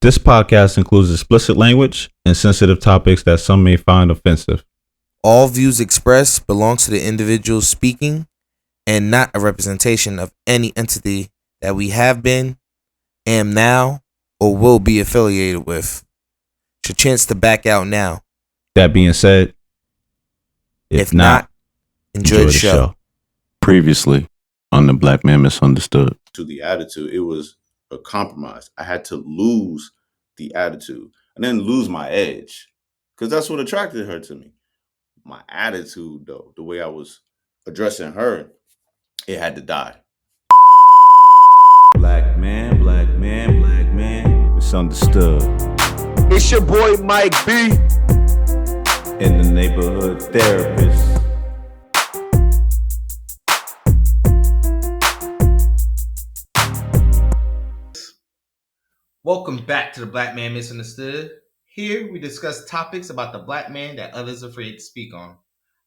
This podcast includes explicit language and sensitive topics that some may find offensive. All views expressed belong to the individual speaking and not a representation of any entity that we have been, am now, or will be affiliated with. It's your chance to back out now. That being said, if not, enjoy the show. Previously on the Black Man Misunderstood. To the attitude, it was a compromise. I had to lose the attitude and then lose my edge, because that's what attracted her to me. My attitude, though, the way I was addressing her, it had to die. Black man, black man, black man, misunderstood. It's your boy Mike B. In the neighborhood therapist. Welcome back to the Black Man Misunderstood. Here we discuss topics about the black man that others are afraid to speak on.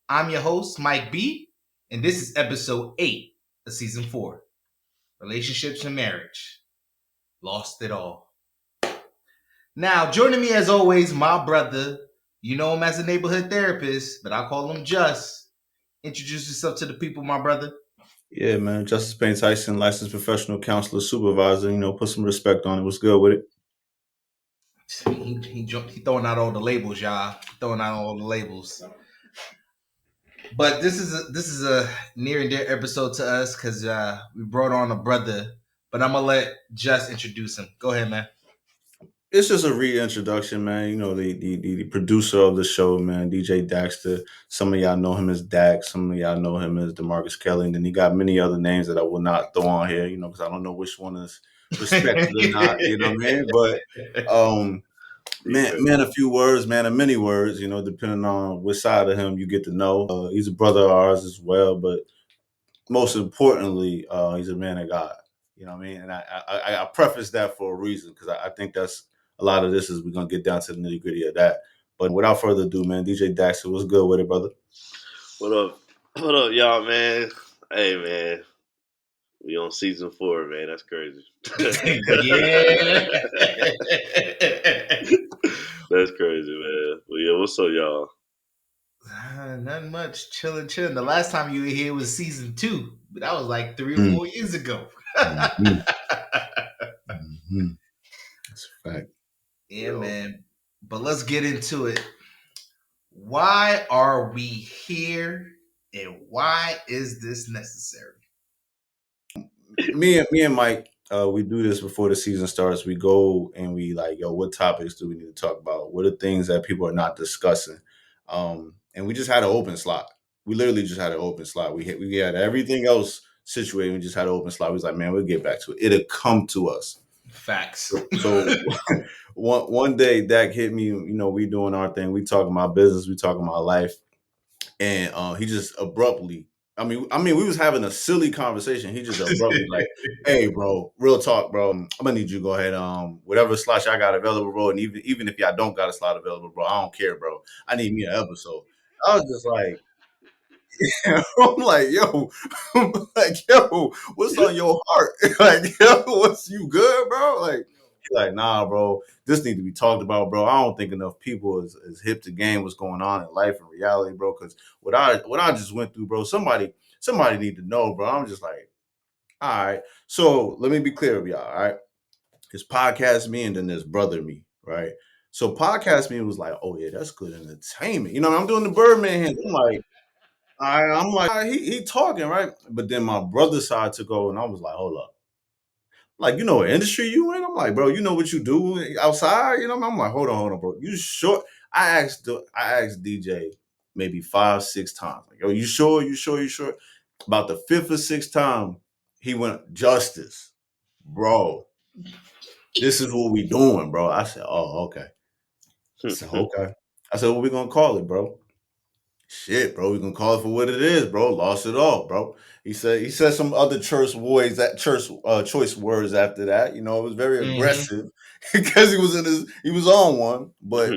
I'm your host, Mike B, and this is episode 8 of season 4. Relationships and marriage. Lost it all. Now, joining me as always, my brother. You know him as a neighborhood therapist, but I call him Just. Introduce yourself to the people, my brother. Yeah, man. Justice Payne Tyson, licensed professional counselor, supervisor. Put some respect on it. What's good with it? He throwing out all the labels, y'all. Throwing out all the labels. But this is a near and dear episode to us because we brought on a brother. But I'm gonna let Just introduce him. Go ahead, man. It's just a reintroduction, man. The producer of the show, man, DJ DAKster. Some of y'all know him as Dak. Some of y'all know him as DeMarcus Kelly. And then he got many other names that I will not throw on here, because I don't know which one is respected or not, you know what I mean? But man, a few words, man, and many words, depending on which side of him you get to know. He's a brother of ours as well, but most importantly, he's a man of God. You know what I mean? And I preface that for a reason, because I think that's a lot of this is we're going to get down to the nitty gritty of that. But without further ado, man, DJ DAKster, what's good with it, brother? What up, y'all, man? Hey, man, we on season 4, man. That's crazy. Yeah. That's crazy, man. Well, yeah, what's up, y'all? Nothing much. Chilling. The last time you were here was season 2, but that was like 3 or 4 years ago. Mm-hmm. That's a fact. Yeah, man. But let's get into it. Why are we here, and why is this necessary? Me and Mike, we do this before the season starts. We go and we like, what topics do we need to talk about? What are things that people are not discussing? And we just had an open slot. We literally just had an open slot. We had everything else situated. We just had an open slot. We was like, man, we'll get back to it. It'll come to us. Facts. So one day Dak hit me, we doing our thing. We talking about business. We talking about life. And he just abruptly, I mean, we was having a silly conversation. He just abruptly like, hey, bro, real talk, bro. I'm gonna need you to go ahead, whatever slot y'all got available, bro. And even if y'all don't got a slot available, bro, I don't care, bro. I need me an episode. I was just like, I'm like, yo, what's on your heart? Like, yo, what's you good, bro? Like, he's like, nah, bro, this need to be talked about, bro. I don't think enough people is hip to game what's going on in life and reality, bro. Because what I just went through, bro, somebody need to know, bro. I'm just like, all right. So let me be clear with y'all, all right? There's podcast me and then there's brother me, right? So podcast me was like, oh yeah, that's good entertainment. I'm doing the Birdman hand. I'm like, he talking, right? But then my brother's side took over, and I was like, hold up. Like, what industry you in? I'm like, bro, you know what you do outside? I'm like, hold on, bro. You sure? I asked DJ maybe 5-6 times. Like, yo, you sure? About the 5th or 6th time, he went, Justice, bro. This is what we doing, bro. I said, oh, okay. I said, okay. I said, what we gonna call it, bro? Shit, bro, we gonna call it for what it is, bro. Lost it all, bro. He said some other choice words after that. It was very aggressive because he was on one. But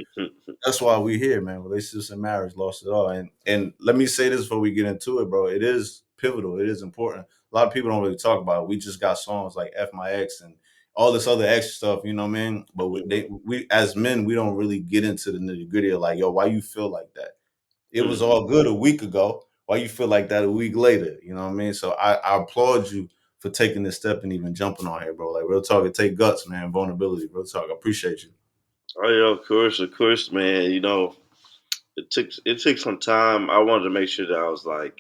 that's why we here, man. Relationships and marriage, lost it all. And let me say this before we get into it, bro. It is pivotal. It is important. A lot of people don't really talk about it. We just got songs like F My Ex and all this other extra stuff, you know what I mean? But we as men, we don't really get into the nitty gritty of like, yo, why you feel like that? It was all good a week ago. Why you feel like that a week later? You know what I mean? So I applaud you for taking this step and even jumping on here, bro. Like real talk, it take guts, man. Vulnerability, real talk. I appreciate you. Oh yeah, of course, man. You know, it took some time. I wanted to make sure that I was like,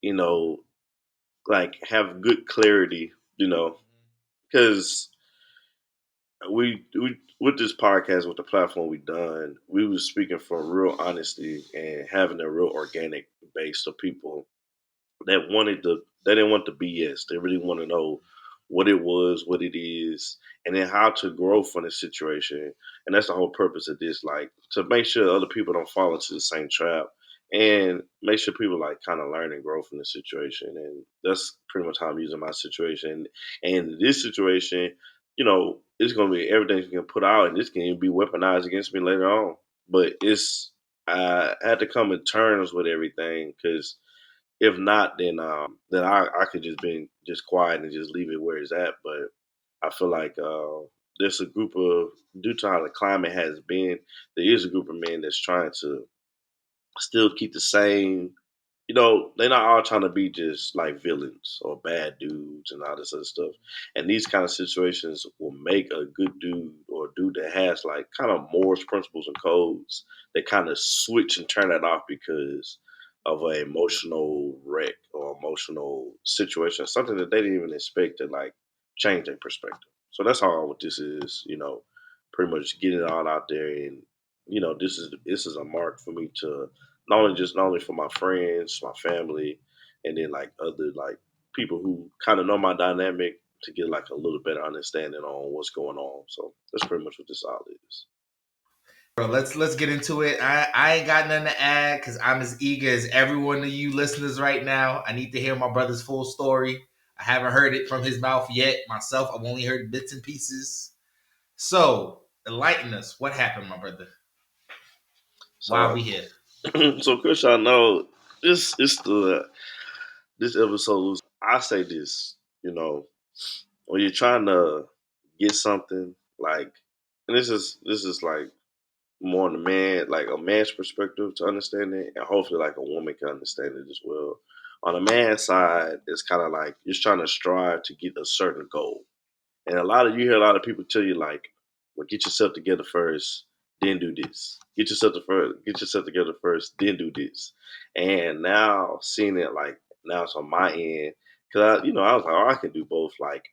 you know, like have good clarity, you know, because we with this podcast, with the platform we done, we was speaking from real honesty and having a real organic base of people that wanted to they didn't want the BS. They really want to know what it was, what it is, and then how to grow from the situation. And that's the whole purpose of this, like to make sure other people don't fall into the same trap and make sure people like kind of learn and grow from the situation. And that's pretty much how I'm using my situation. And this situation, you know, it's gonna be everything's gonna put out and this can even be weaponized against me later on. But it's I had to come to terms with everything because if not, then I could just be just quiet and just leave it where it's at. But I feel like there's a group of due to how the climate has been, there is a group of men that's trying to still keep the same. You know, they're not all trying to be just like villains or bad dudes and all this other stuff. And these kind of situations will make a good dude or a dude that has like kind of morals, principles, and codes. They kind of switch and turn that off because of an emotional wreck or emotional situation, something that they didn't even expect to like change their perspective. So that's all what this is. You know, pretty much getting it all out there, and you know, this is a mark for me to not only for my friends, my family, and then like other like people who kind of know my dynamic to get like a little better understanding on what's going on. So that's pretty much what this all is. Bro, let's get into it. I ain't got nothing to add because I'm as eager as every one of you listeners right now. I need to hear my brother's full story. I haven't heard it from his mouth yet. Myself, I've only heard bits and pieces. So enlighten us. What happened, my brother? Why are So we here? so Chris, I know this episode was I say this, you know, when you're trying to get something like and this is like more on the man, like a man's perspective to understand it, and hopefully like a woman can understand it as well. On the man side, it's kind of like you're trying to strive to get a certain goal. And you hear a lot of people tell you like, well, get yourself together first, then do this. Get yourself together first, then do this. And now seeing it like now it's on my end, cause I was like, oh, I can do both. Like,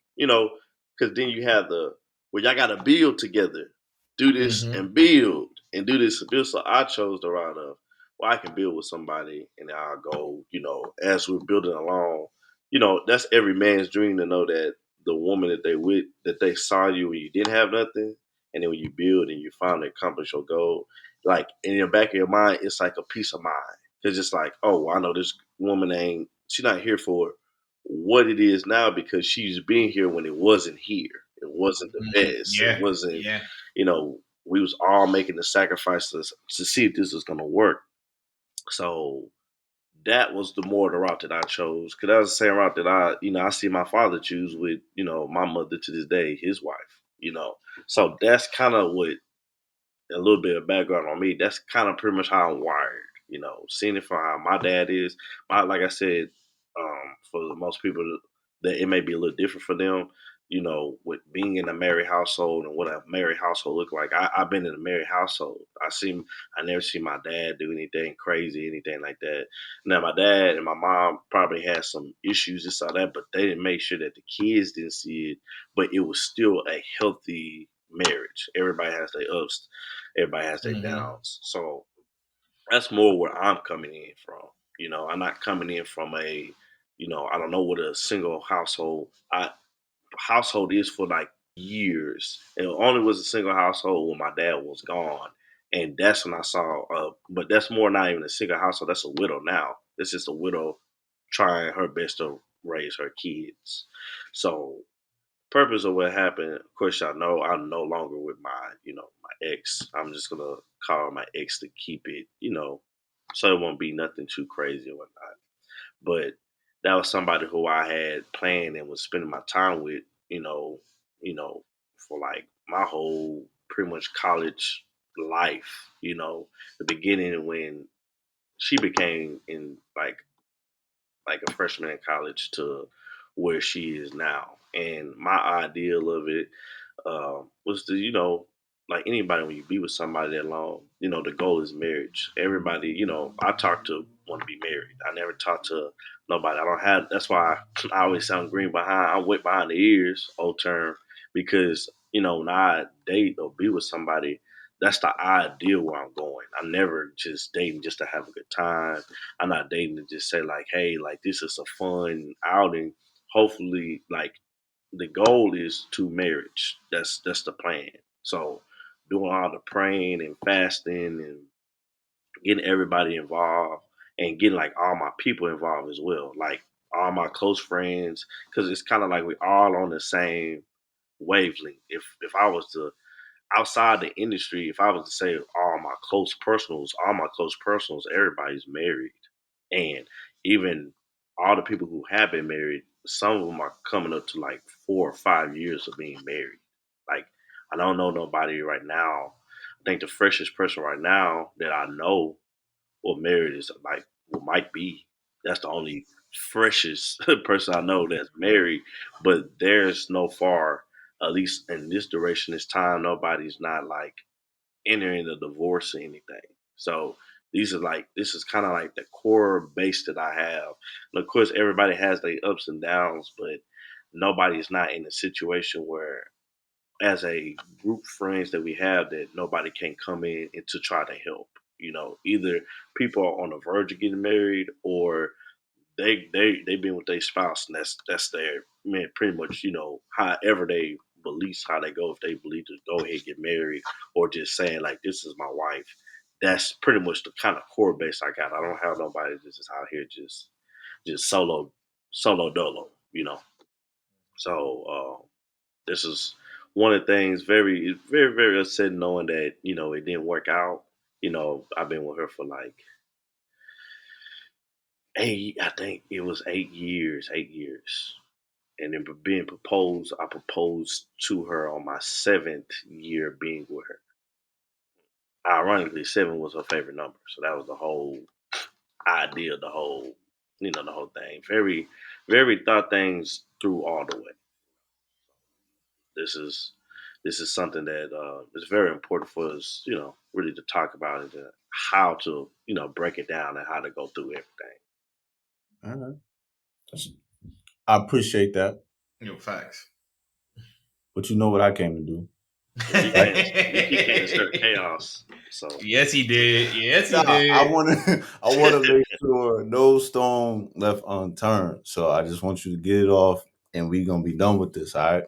cause then you have well, y'all got to build together, do this Mm-hmm. and build, and do this and build. So I chose the route of, well, I can build with somebody, and I'll go, as we're building along. That's every man's dream to know that the woman that they saw you when you didn't have nothing, and then when you build and you finally accomplish your goal, like in the back of your mind, it's like a peace of mind. It's just like, oh, I know this woman she's not here for what it is now because she's been here when it wasn't here. It wasn't the best. It Yeah, wasn't, yeah. we was all making the sacrifices to see if this was gonna work. So that was the more the route that I chose because that was the same route that I see my father choose with, my mother to this day, his wife. So that's kind of what a little bit of background on me. That's kind of pretty much how I'm wired. Seeing it from how my dad is. Like I said, for most people, that it may be a little different for them. With being in a married household and what a married household look like. I've been in a married household. I never see my dad do anything crazy, anything like that. Now my dad and my mom probably had some issues, this or that, but they didn't make sure that the kids didn't see it. But it was still a healthy marriage. Everybody has their ups, everybody has their Mm-hmm. downs. So that's more where I'm coming in from. I'm not coming in from I don't know what a single household is for like years. It only was a single household when my dad was gone. And that's when I saw, but that's more not even a single household. That's a widow now. It's just a widow trying her best to raise her kids. So purpose of what happened, of course, y'all know I'm no longer with my ex. I'm just gonna call her my ex to keep it, so it won't be nothing too crazy or whatnot. But that was somebody who I had planned and was spending my time with, for like my whole pretty much college life. The beginning when she became in like a freshman in college to where she is now. And my ideal of it was to, like anybody, when you be with somebody that long, the goal is marriage. Everybody, I talk to want to be married. I never talk to nobody. I don't have, that's why I always sound green behind, I'm wet behind the ears, old term, because, when I date or be with somebody, that's the ideal where I'm going. I'm never just dating just to have a good time. I'm not dating to just say like, hey, like this is a fun outing. Hopefully, like the goal is to marriage. That's the plan. So doing all the praying and fasting and getting everybody involved and getting like all my people involved as well, like all my close friends, because it's kind of like we all on the same wavelength. If I was to outside the industry, if I was to say all my close personals, everybody's married. And even all the people who have been married, some of them are coming up to like 4 or 5 years of being married. Like, I don't know nobody right now. I think the freshest person right now that I know or married is like, well, Mike B. That's the only freshest person I know that's married. But there's no far, at least in this duration, this time, nobody's not like entering a divorce or anything. So this is kind of like the core base that I have. And of course, everybody has their ups and downs, but nobody's not in a situation where, as a group friends that we have, that nobody can come in and to try to help. Either people are on the verge of getting married, or they been with their spouse, and that's their man. Pretty much, however they beliefs, how they go, if they believe to go ahead and get married, or just saying like this is my wife. That's pretty much the kind of core base I got. I don't have nobody that's just out here just solo dolo. So this is one of the things. It's very very upsetting knowing that it didn't work out. I've been with her for like eight. I think it was 8 years. 8 years. And then being proposed, I proposed to her on my 7th year being with her. Ironically, 7 was her favorite number, so that was the whole idea, the whole thing. Very, very thought things through all the way. This is this is something that is very important for us, really to talk about, and how to, break it down and how to go through everything. All right. I appreciate that. Facts. But you know what I came to do. Yeah, he came to stir chaos. So Yes, he did. Yes, he Nah, I did. want to. I want to make sure no stone left unturned. So I just want you to get it off, and we gonna be done with this. All right.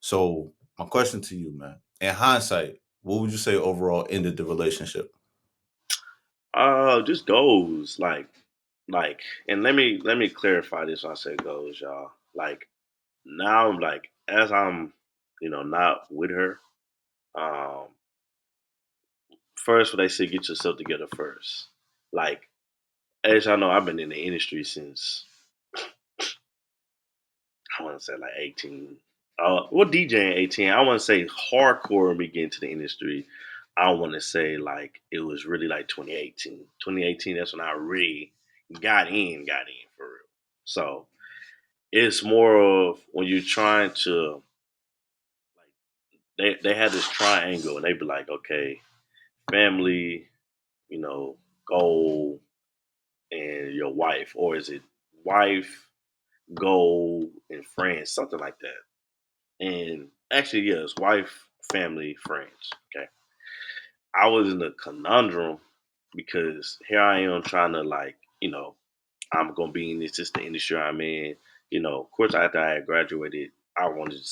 So my question to you, man. In hindsight, what would you say overall ended the relationship? just goals, like, and let me clarify this when I say goals, y'all. Like now, like as I'm, not with her. Um, First, what they say, get yourself together first. Like, as y'all know, I've been in the industry since I want to say like 18. DJing 18. I want to say hardcore and get into the industry. I want to say like it was really like 2018. 2018, that's when I really got in for real. So it's more of when you're trying to, like, they had this triangle and they'd be like, okay, family, you know, goal, and your wife, or is it wife, goal, and friends, something like that. And actually, yes, wife, family, friends. Okay. I was in a conundrum because here I am trying to, like, I'm gonna be in this is the industry I'm in. Of course, after I had graduated, I wanted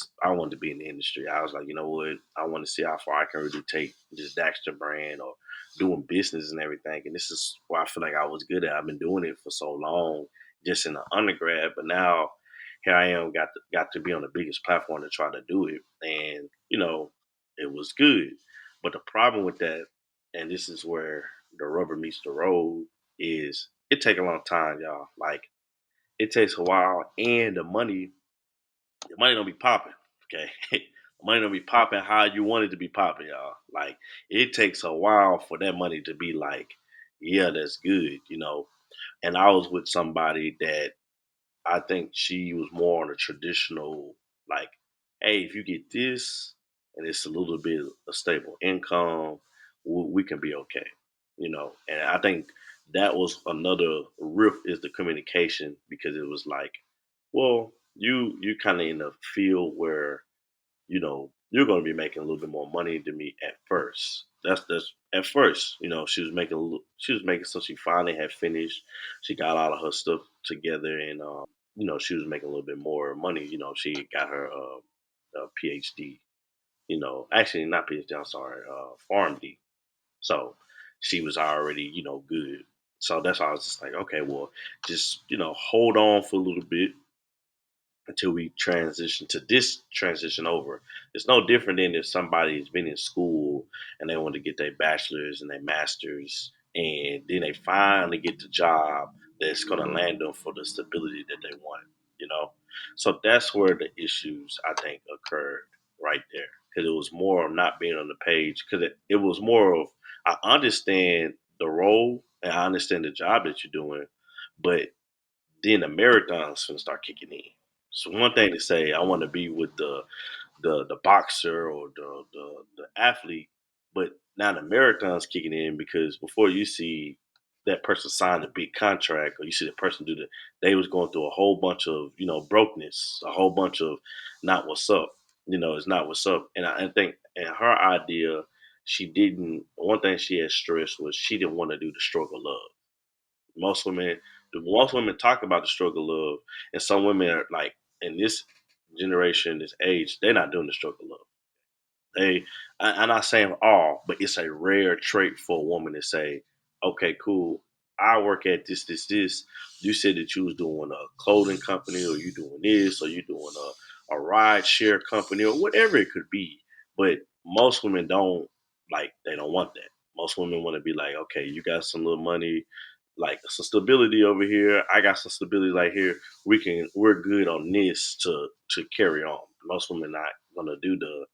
to be in the industry. I was like, you know what, I want to see how far I can really take this DAKster brand or doing business and everything. And this is where I feel like I was good at. I've been doing it for so long, just in the undergrad, but now here I am, got to be on the biggest platform to try to do it, and it was good. But the problem with that, and this is where the rubber meets the road, is it take a long time, y'all. Like, it takes a while, and the money don't be popping. Okay, Money don't be popping how you want it to be popping, y'all. Like it takes a while for that money to be like, yeah, that's good, you know. And I was with somebody that I think she was more on a traditional, like, hey, if you get this and it's a little bit of stable income, we can be okay, you know. And I think that was another rift is the communication because it was like, well, you kind of in a field where you're going to be making a little bit more money than me at first. That's at first. She was making she was making so she finally had finished. She got all of her stuff together, and she was making a little bit more money. She got her PhD. Actually not PhD. I'm sorry, PharmD. So she was already good. So that's why I was just like, okay, well, just hold on for a little bit until we transition over. It's no different than if somebody's been in school and they want to get their bachelor's and their master's, and then they finally get the job that's going to land them for the stability that they want. You know, so that's where the issues I think occurred right there because it was more of not being on the page because it was more of I understand the role and I understand the job that you're doing, but then the marathons gonna start kicking in. So one thing to say, I want to be with the boxer or the athlete, but now the marathons kicking in because before you see that person sign a big contract or you see the person do they was going through a whole bunch of brokenness, a whole bunch of not what's up. It's not what's up, and I think in her idea, she didn't. One thing she had stressed was she didn't want to do the struggle love. Most women, most women talk about the struggle of, and some women are like in this generation, this age, they're not doing the struggle of. I'm not saying all, but it's a rare trait for a woman to say, okay, cool. I work at this. You said that you was doing a clothing company or you doing this or you doing a ride share company or whatever it could be. But most women don't they don't want that. Most women want to be like, okay, you got some little money, like some stability over here. I got some stability like here. We're good on this to carry on. Most women not gonna do the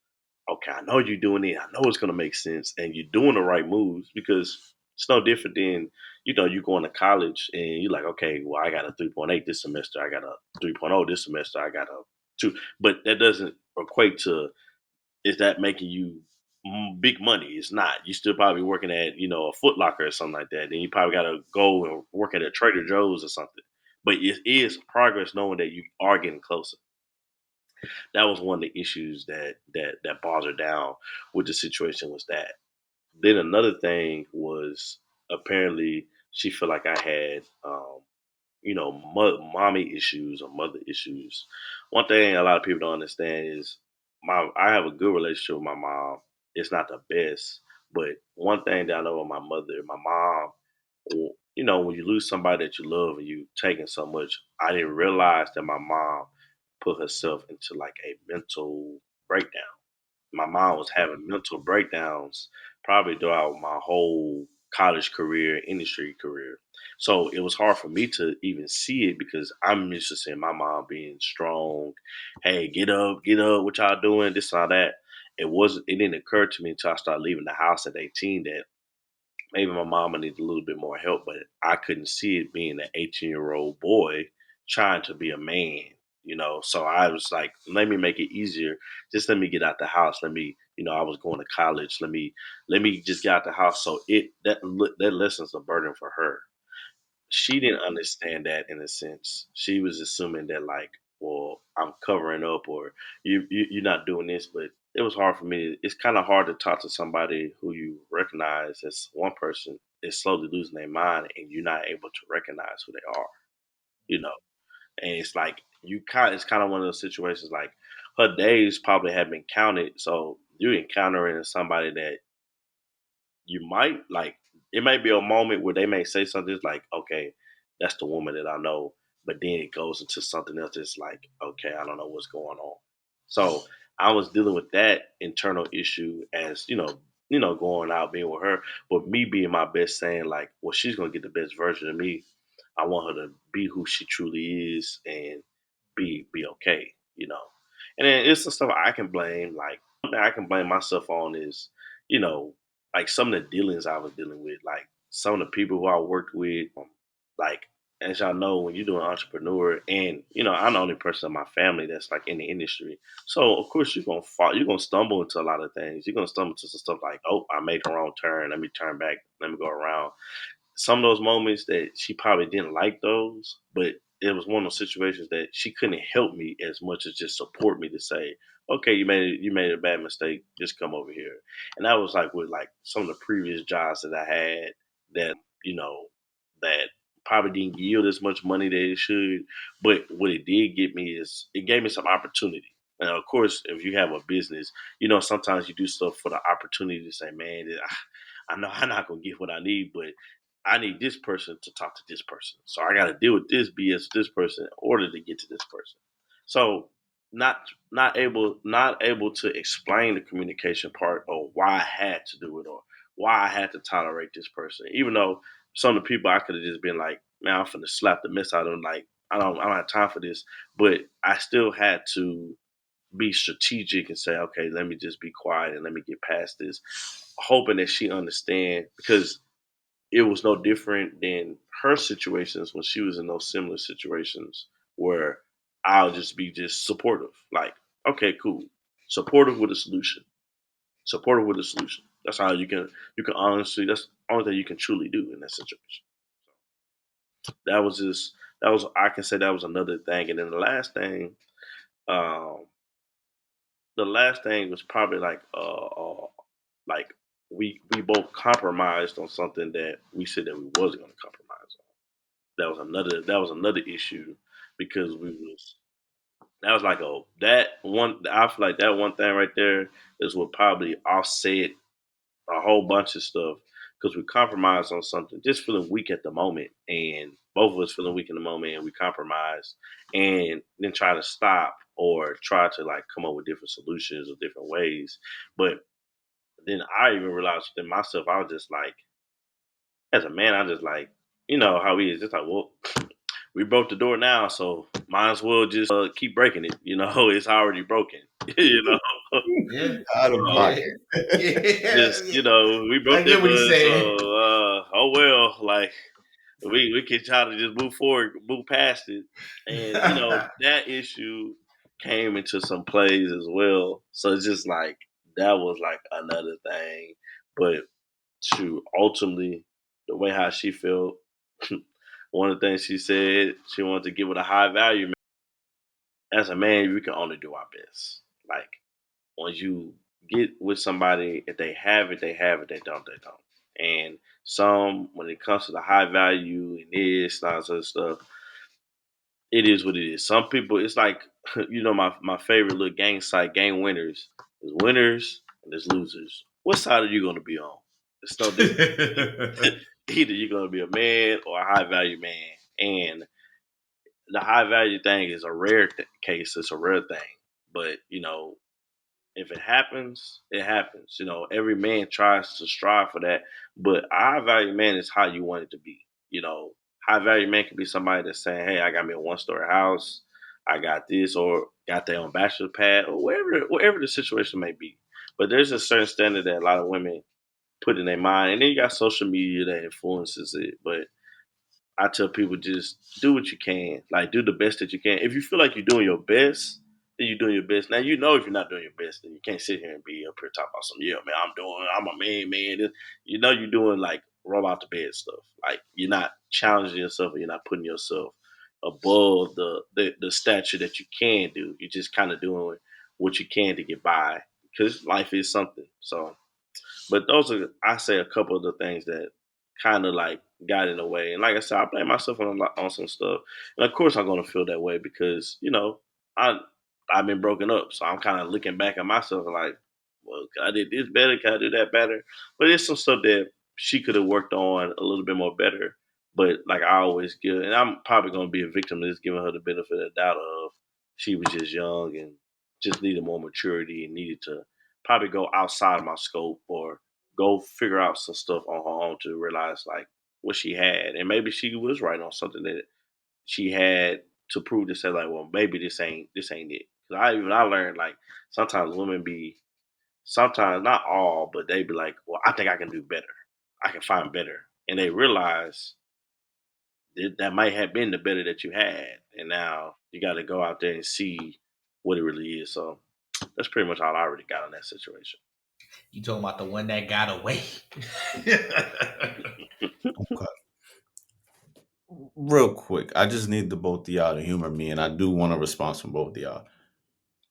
okay, I know you're doing it. I know it's going to make sense, and you're doing the right moves because it's no different than you going to college and you're like, okay, well, I got a 3.8 this semester, I got a 3.0 this semester, I got a two, but that doesn't equate to is that making you big money? It's not. You still probably working at a Foot Locker or something like that. Then you probably got to go and work at a Trader Joe's or something. But it is progress knowing that you are getting closer. That was one of the issues that bothered down with the situation was that. Then another thing was apparently she felt like I had mommy issues or mother issues. One thing a lot of people don't understand is I have a good relationship with my mom. It's not the best, but one thing that I know with my mother, my mom, when you lose somebody that you love and you taking so much, I didn't realize that my mom put herself into like a mental breakdown. My mom was having mental breakdowns probably throughout my whole college career, industry career. So it was hard for me to even see it because I'm used to seeing my mom being strong. Hey, get up, what y'all doing? This and all that. It didn't occur to me until I started leaving the house at 18 that maybe my mama needs a little bit more help, but I couldn't see it being an 18-year-old boy trying to be a man. So I was like, let me make it easier. Just let me get out the house. Let me, I was going to college. Let me just get out the house. So that lessens a burden for her. She didn't understand that in a sense. She was assuming that like, well, I'm covering up or you're not doing this, but it was hard for me. It's kind of hard to talk to somebody who you recognize as one person is slowly losing their mind and you're not able to recognize who they are, you know. And it's like it's kind of one of those situations like her days probably have been counted. So you're encountering somebody that you might like it might be a moment where they may say something that's like, okay, that's the woman that I know, but then it goes into something else that's like, okay, I don't know what's going on. So I was dealing with that internal issue as, going out being with her, but me being my best saying like, well, she's gonna get the best version of me. I want her to be who she truly is and be okay. And then it's the stuff I can blame. Like one thing I can blame myself on is, you know, like some of the dealings I was dealing with, like some of the people who I worked with, like as y'all know, when you're doing entrepreneur, and I'm the only person in my family that's like in the industry. So of course you're gonna fall, you're gonna stumble into a lot of things. You're gonna stumble into some stuff like, oh, I made a wrong turn. Let me turn back. Let me go around. Some of those moments that she probably didn't like those, but it was one of those situations that she couldn't help me as much as just support me to say, okay, you made a bad mistake, just come over here. And that was like with like some of the previous jobs that I had that, you know, that probably didn't yield as much money that it should. But what it did get me is it gave me some opportunity. And of course, if you have a business, sometimes you do stuff for the opportunity to say, man, I know I'm not gonna get what I need, but I need this person to talk to this person. So I got to deal with this BS with this person in order to get to this person. So not able to explain the communication part or why I had to do it or why I had to tolerate this person, even though some of the people I could have just been like, man, I'm finna slap the mess out of them. Like I don't have time for this, but I still had to be strategic and say, okay, let me just be quiet and let me get past this, hoping that she understand because it was no different than her situations when she was in those similar situations where I'll just be just supportive. Like, okay, cool. Supportive with a solution. Supportive with a solution. That's how you can honestly that's the only thing you can truly do in that situation. That was just that was I can say that was another thing. And then um the last thing was probably like we both compromised on something that we said that we wasn't gonna compromise on. That was another issue because we was that was like that one. I feel like that one thing right there is what probably offset a whole bunch of stuff because we compromised on something, just feeling weak at the moment, and both of us feeling weak in the moment, and we compromised, and then try to stop or try to like come up with different solutions or different ways. But then I even realized within myself, I was just like, as a man, I just like, how he is, just like, well, we broke the door now, so might as well just keep breaking it. It's already broken. you know, Yeah. Out of Yeah. so pocket. Yeah. just we I broke get that what you're bud. So saying. oh well, like we can try to just move forward, move past it, and that issue came into some plays as well. So it's just like that was like another thing, but shoot, ultimately, the way how she felt, one of the things she said, she wanted to give it a high value. As a man, we can only do our best. Like, once you get with somebody, if they have it, they have it. They don't, they don't. And when it comes to the high value and this, and all sort of stuff, it is what it is. Some people, it's like, my favorite little gang site, Gang Winners. There's winners and there's losers. What side are you going to be on? It's no different. Either you're going to be a man or a high value man. And the high value thing is a rare case. It's a rare thing. But, if it happens, it happens. Every man tries to strive for that. But a high value man is how you want it to be. High value man can be somebody that's saying, hey, I got me a 1-story house. I got this or got their own bachelor pad or wherever the situation may be. But there's a certain standard that a lot of women put in their mind. And then you got social media that influences it. But I tell people just do what you can. Like do the best that you can. If you feel like you're doing your best, then you're doing your best. Now if you're not doing your best, then you can't sit here and be up here talking about some, yeah, man, I'm a man. You're doing like roll out the bed stuff. Like you're not challenging yourself or you're not putting yourself above the stature that you can do. You're just kind of doing what you can to get by. Because life is something. So but those are, I say, a couple of the things that kind of like got in the way. And like I said, I blame myself on some stuff. And of course, I'm gonna feel that way because I I've been broken up, so I'm kind of looking back at myself and like, well, could I did this better? Can I do that better? But it's some stuff that she could have worked on a little bit more better. But like I always give, and I'm probably gonna be a victim of this, giving her the benefit of the doubt of she was just young and just needed more maturity and needed to probably go outside of my scope or go figure out some stuff on her own to realize like what she had. And maybe she was right on something that she had to prove to say like, well, maybe this ain't it. Cause I learned like sometimes women be sometimes not all, but they be like, well, I think I can do better. I can find better, and they realize that might have been the better that you had, and now you got to go out there and see what it really is. So that's pretty much all I already got in that situation. You talking about the one that got away? Okay. Real quick, I just need the both of y'all to humor me, and I do want a response from both of y'all.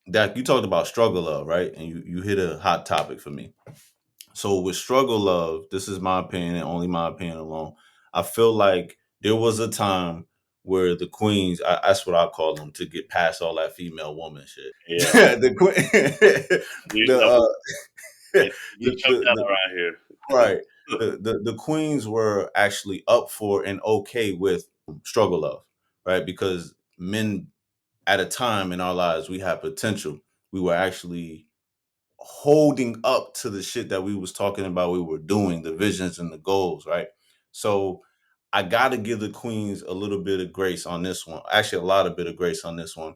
Dak, you talked about struggle love, right? And you hit a hot topic for me. So with struggle love, this is my opinion and only my opinion alone. I feel like there was a time where the queens, that's what I call them, to get past all that female woman shit. Yeah, the queen, you the know, you jumped out the right here. right, the queens were actually up for and okay with struggle love, right? Because men at a time in our lives we had potential. We were actually holding up to the shit that we was talking about we were doing, the visions and the goals, right? So I gotta give the queens a little bit of grace on this one. Actually, a lot of bit of grace on this one.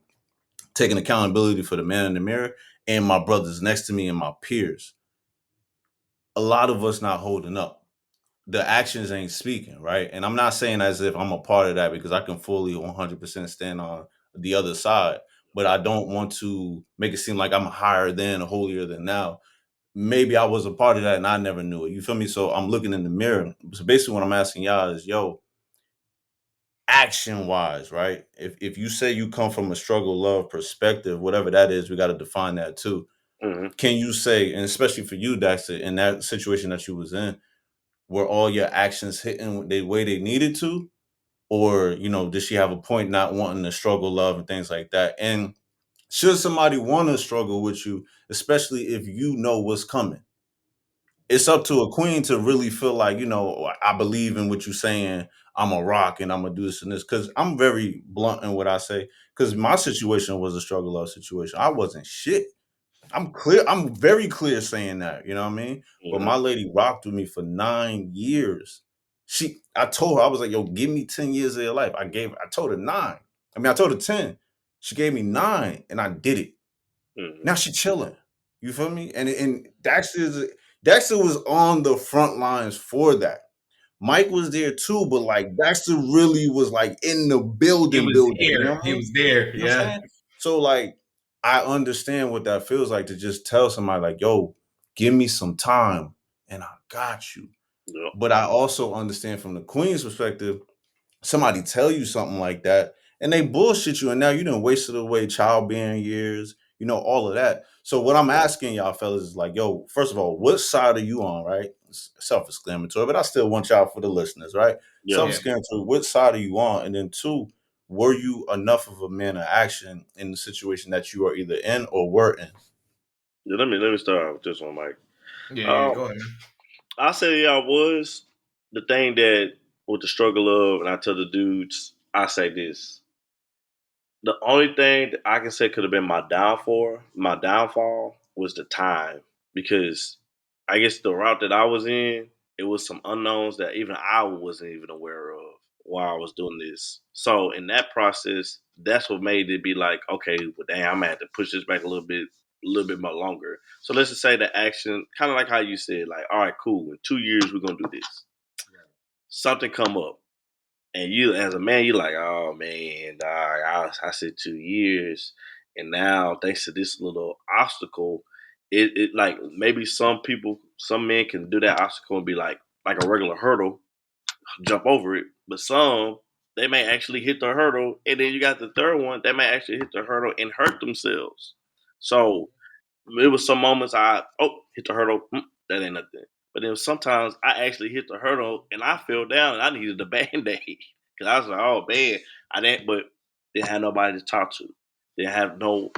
Taking accountability for the man in the mirror and my brothers next to me and my peers. A lot of us not holding up. The actions ain't speaking, right? And I'm not saying as if I'm a part of that because I can fully 100% stand on the other side, but I don't want to make it seem like I'm higher than or holier than now. Maybe I was a part of that and I never knew it. You feel me? So I'm looking in the mirror. So basically what I'm asking y'all is, yo, action wise, right? If you say you come from a struggle love perspective, whatever that is, we got to define that too. Hmm. Can you say, and especially for you, Daxter, in that situation that you was in, were all your actions hitting the way they needed to? Or, did she have a point not wanting to struggle love and things like that? And should somebody want to struggle with you, especially if you know what's coming? It's up to a queen to really feel like, I believe in what you're saying. I'm a rock and I'm gonna do this and this. Cause I'm very blunt in what I say. Cause my situation was a struggle love situation. I wasn't shit. I'm clear. I'm very clear saying that. You know what I mean? But Hmm. my lady rocked with me for 9 years. I told her, I was like, yo, give me 10 years of your life. I told her 9. I told her 10. She gave me 9 and I did it. Hmm. Now she chilling. You feel me? And Dexter was on the front lines for that. Mike was there too, but like Dexter really was like in the He building, was building. You know there. what I He mean? was there. You know what I'm Yeah. saying? So like I understand what that feels like to just tell somebody like, yo, give me some time and I got you. Yeah. But I also understand from the Queen's perspective, somebody tell you something like that and they bullshit you and now you done wasted away childbearing years, all of that. So what I'm asking y'all fellas is like, yo, first of all, what side are you on, right? It's self-explanatory, but I still want y'all for the listeners, right? Yeah. Yeah. Self-explanatory, what side are you on? And then two, were you enough of a man of action in the situation that you are either in or were in? Yeah, let me start with this one, Mike. Yeah. Yeah. Um, Go ahead, man. I say I was the thing that with the struggle of, and I tell the dudes, I say this: the only thing that I can say could have been my downfall was the time because I guess the route that I was in, it was some unknowns that even I wasn't even aware of while I was doing this. So in that process, that's what made it be like, okay, well, damn, I'm gonna have to push this back a little bit more longer. So let's just say the action, kind of like how you said, like, all right, cool, in 2 years we're gonna do this. Something come up and you, as a man, you're like, oh man, dog, I said 2 years, and now thanks to this little obstacle, it like maybe some men can do that obstacle and be like a regular hurdle, jump over it, but some they may actually hit the hurdle, and then you got the third one, they may actually hit the hurdle and hurt themselves. So it was some moments I hit the hurdle, that ain't nothing. But then sometimes I actually hit the hurdle and I fell down and I needed a band aid because I was like, oh man, I didn't, but didn't have nobody to talk to. Didn't have nothing.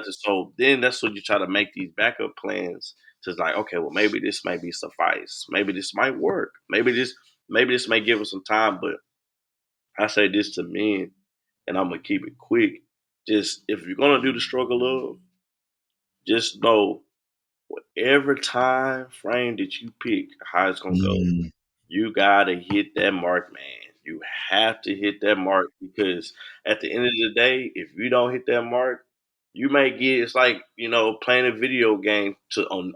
So then that's when you try to make these backup plans. To like, okay, well maybe this may be suffice. Maybe this might work. Maybe this may give us some time. But I say this to men, and I'm gonna keep it quick. Just if you're gonna do the struggle of, just know whatever time frame that you pick, how it's gonna go, Mm, you gotta hit that mark, man. You have to hit that mark because at the end of the day, if you don't hit that mark, You may get it's like playing a video game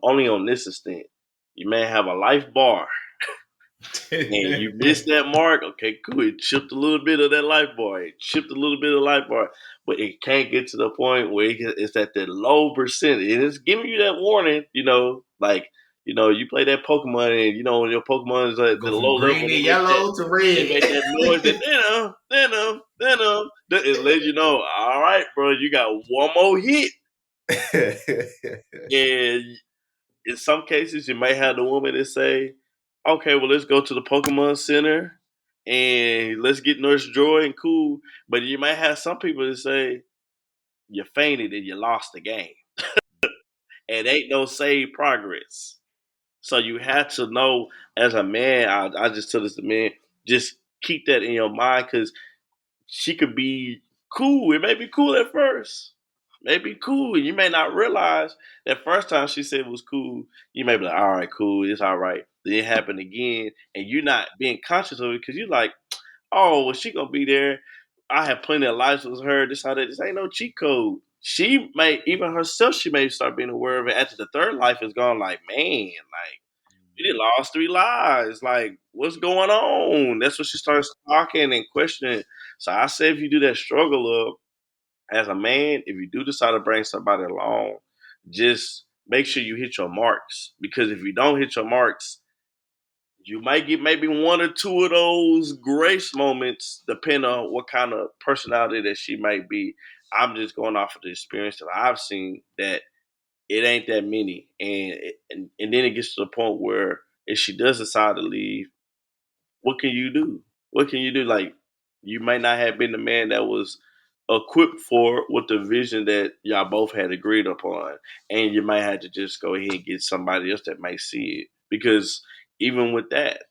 only on this extent. You may have a life bar and you missed that mark. Okay, cool. It chipped a little bit of that life bar. It chipped a little bit of life bar, but it can't get to the point where it's at that low percentage. And it's giving you that warning. Like you play that Pokemon, and when your Pokemon is at the Go from low green level, to yellow to they red. make that noise, and it lets you know. All right, bro, you got one more hit, and in some cases, you may have the woman that say, "Okay, well, let's go to the Pokemon Center and let's get Nurse Joy and cool." But you might have some people that say, "You fainted and you lost the game, and ain't no save progress." So you have to know, as a man, I just tell this to men, just keep that in your mind because she could be cool. It may be cool at first. May be cool. And you may not realize that first time she said it was cool, you may be like, all right, cool, it's all right. Then it happened again, and you're not being conscious of it because you're like, oh, well, she gonna be there. I have plenty of lives with her. This, how that. This ain't no cheat code. She may, even herself, she may start being aware of it after the third life is gone. Like, man, like, we done lost 3 lives. Like, what's going on? That's when she starts talking and questioning. So I say, if you do that struggle of, as a man, if you do decide to bring somebody along, just make sure you hit your marks. Because if you don't hit your marks, you might get maybe 1 or 2 of those grace moments, depending on what kind of personality that she might be. I'm just going off of the experience that I've seen that it ain't that many, and then it gets to the point where if she does decide to leave, what can you do? What can you do? Like, you might not have been the man that was equipped for with the vision that y'all both had agreed upon, and you might have to just go ahead and get somebody else that might see it. Because even with that,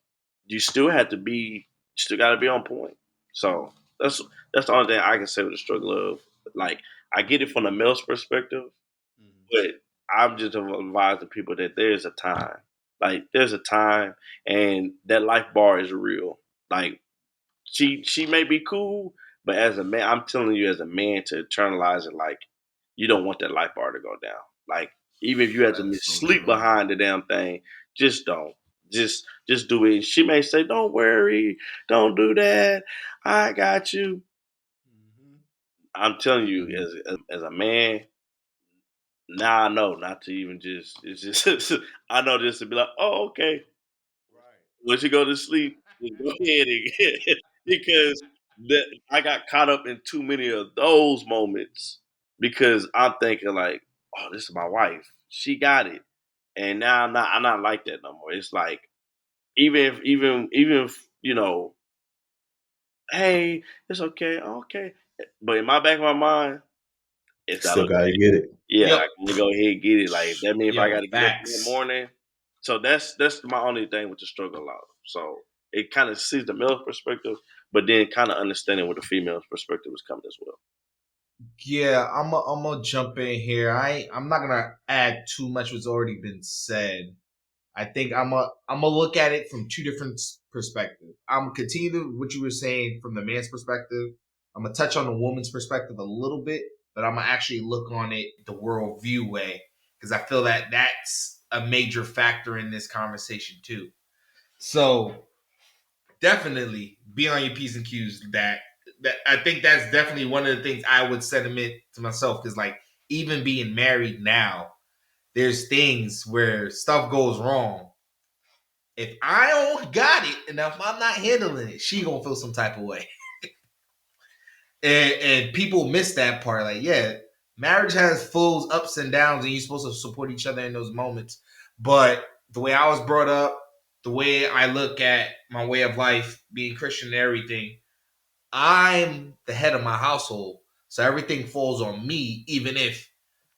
you still have to be, you still got to be on point. So that's that's the only thing I can say with the struggle of, like, I get it from the male's perspective, but I'm just advising people that there's a time. Like, there's a time, and that life bar is real. Like, she may be cool, but as a man, I'm telling you, as a man, to internalize it, like, you don't want that life bar to go down. Like, even if you have to miss So sleep true. behind the damn thing, just don't. Just do it. She may say, "Don't worry, don't do that. I got you." I'm telling you, as a man, now I know not to even just. It's just I know just to be like, oh, okay. Once you go to sleep, just go ahead and because I got caught up in too many of those moments because I'm thinking like, oh, this is my wife. She got it, and now I'm not like that no more. It's like even if hey, it's okay, okay. But in my back of my mind, it's not Still gotta okay. get it. Yeah, Yep. I can go ahead and get it. Like, that means if I got Yo, to get up in the facts. morning, so that's my only thing with the struggle out. So it kind of sees the male perspective, but then kind of understanding where the female's perspective is coming as well. Yeah, I'm gonna jump in here. I'm not gonna add too much what's already been said. I think I'm gonna look at it from two different perspectives. I'm gonna continue what you were saying from the man's perspective. I'm gonna touch on the woman's perspective a little bit, but I'm gonna actually look on it the worldview way because I feel that that's a major factor in this conversation too. So definitely be on your P's and Q's. That I think that's definitely one of the things I would sentiment to myself because like even being married now, there's things where stuff goes wrong. If I don't got it and if I'm not handling it, she gonna feel some type of way. And people miss that part. Like, yeah, marriage has full ups and downs, and you're supposed to support each other in those moments. But the way I was brought up, the way I look at my way of life, being Christian and everything, I'm the head of my household. So everything falls on me, even if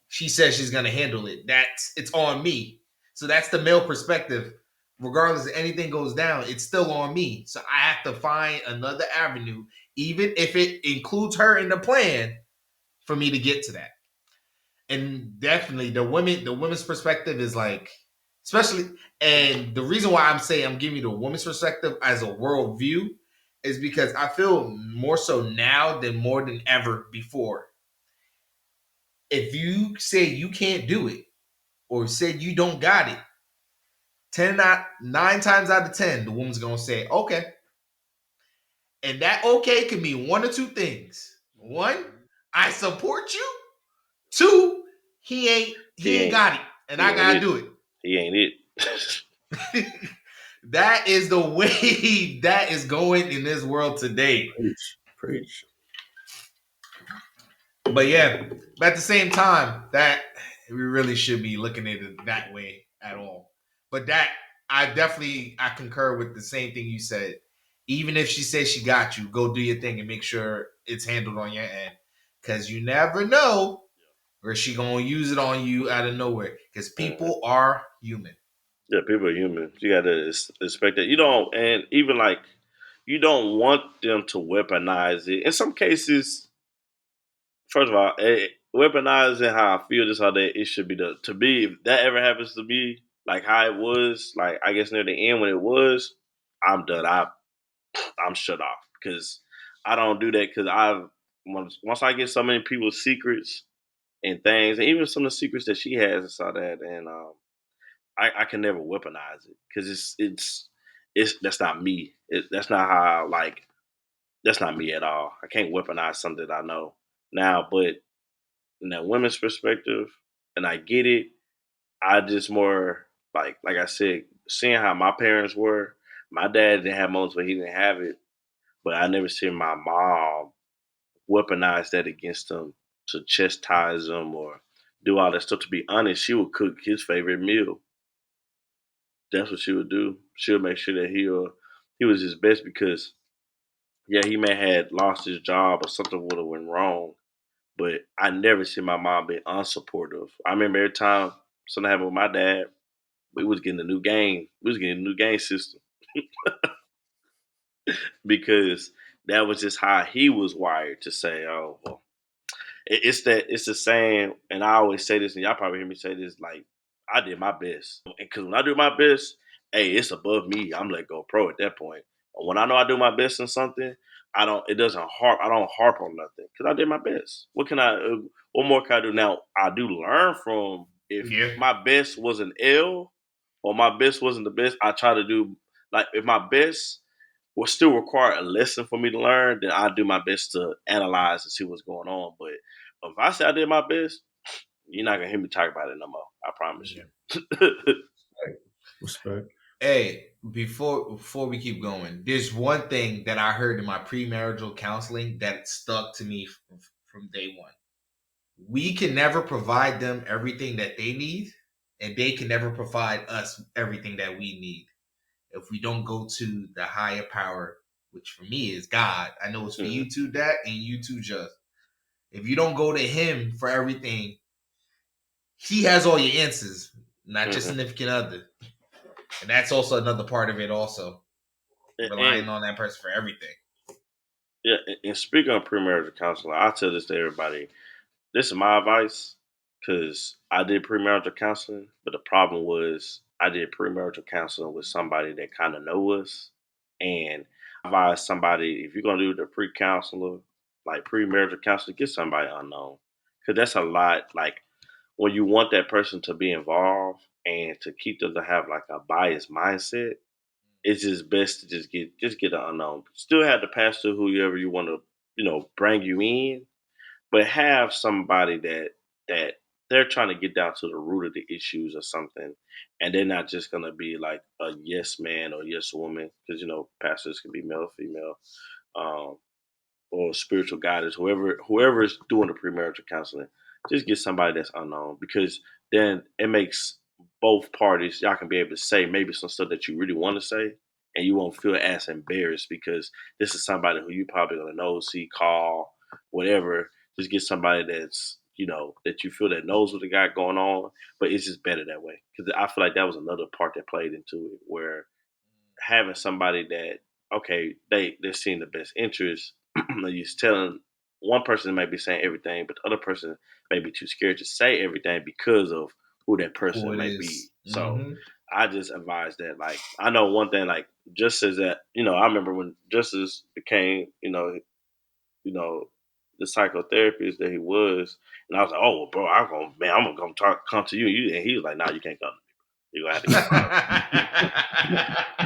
she says she's gonna handle it. It's on me. So that's the male perspective. Regardless if anything goes down, it's still on me. So I have to find another avenue, even if it includes her in the plan, for me to get to that. And definitely the women's perspective is like, especially, and the reason why I'm saying I'm giving you the woman's perspective as a worldview is because I feel more so now than more than ever before if you say you can't do it or said you don't got it, 9 times out of 10, the woman's gonna say, okay. And that okay can mean one or two things. One, I support you. Two, he ain't got it. And I gotta do it. He ain't it. That is the way that is going in this world today. Preach. But yeah, but at the same time, that we really should be looking at it that way at all. But that I concur with the same thing you said. Even if she says she got you, go do your thing and make sure it's handled on your end. Cause you never know where she gonna use it on you out of nowhere. Because people are human. Yeah, people are human. You gotta expect that. You don't, and even like you don't want them to weaponize it. In some cases, first of all, weaponizing how I feel, just how that it should be done. To be, if that ever happens to be like how it was, like I guess near the end when it was, I'm done. I'm shut off because I don't do that because once I get so many people's secrets and things, and even some of the secrets that she has and saw that, and I can never weaponize it because it's that's not me. That's not how like that's not me at all. I can't weaponize something that I know now, but in that women's perspective, and I get it. I just more like I said, seeing how my parents were. My dad didn't have moments where he didn't have it, but I never seen my mom weaponize that against him to chastise him or do all that stuff. To be honest, she would cook his favorite meal. That's what she would do. She would make sure that he was his best because yeah, he may had lost his job or something would have went wrong. But I never see my mom be unsupportive. I remember every time something happened with my dad, we was getting a new game. We was getting a new game system because that was just how he was wired to say, "Oh, well, it's the saying." And I always say this, and y'all probably hear me say this: like, I did my best, because when I do my best, hey, it's above me. I'm let go pro at that point. When I know I do my best in something, I don't. It doesn't harp. I don't harp on nothing because I did my best. What can I? What more can I do? Now I do learn from if Yeah. my best was an L or my best wasn't the best. I try to do like if my best will still require a lesson for me to learn, then I do my best to analyze and see what's going on. But if I say I did my best, you're not gonna hear me talk about it no more. I promise Yeah. you. Respect. Hey, before we keep going, there's one thing that I heard in my premarital counseling that stuck to me from day one. We can never provide them everything that they need, and they can never provide us everything that we need if we don't go to the higher power, which for me is God. I know it's for Mhm, you too, Dak, and you too, Just. If you don't go to Him for everything, He has all your answers, not your mhm. significant other. And that's also another part of it, also And relying on that person for everything. yeah, and speaking of premarital counseling, I tell this to everybody. This is my advice because I did premarital counseling, but the problem was I did premarital counseling with somebody that kind of know us, and I advise somebody if you're gonna do the pre-counselor, like premarital counseling, get somebody unknown because that's a lot. Like when you want that person to be involved and to keep them to have like a biased mindset, it's just best to just get an unknown. Still have the pastor, whoever you want to, bring you in, but have somebody that they're trying to get down to the root of the issues or something, and they're not just gonna be like a yes man or yes woman because pastors can be male or female, um, or spiritual guidance, whoever is doing the premarital counseling, just get somebody that's unknown because then it makes both parties y'all can be able to say maybe some stuff that you really want to say, and you won't feel as embarrassed because this is somebody who you probably gonna know, see, call, whatever. Just get somebody that's that you feel that knows what they got going on, but it's just better that way because I feel like that was another part that played into it where having somebody that okay they're seeing the best interest. You're telling one person may be saying everything, but the other person may be too scared to say everything because of who that Who person it may be. is. So Mm-hmm. I just advise that. Like I know one thing, like just as that, I remember when Justice became, you know, the psychotherapist that he was, and I was like, "Oh, well, bro, I'm gonna come to you." And he was like, "Nah, you can't come. You gonna have to go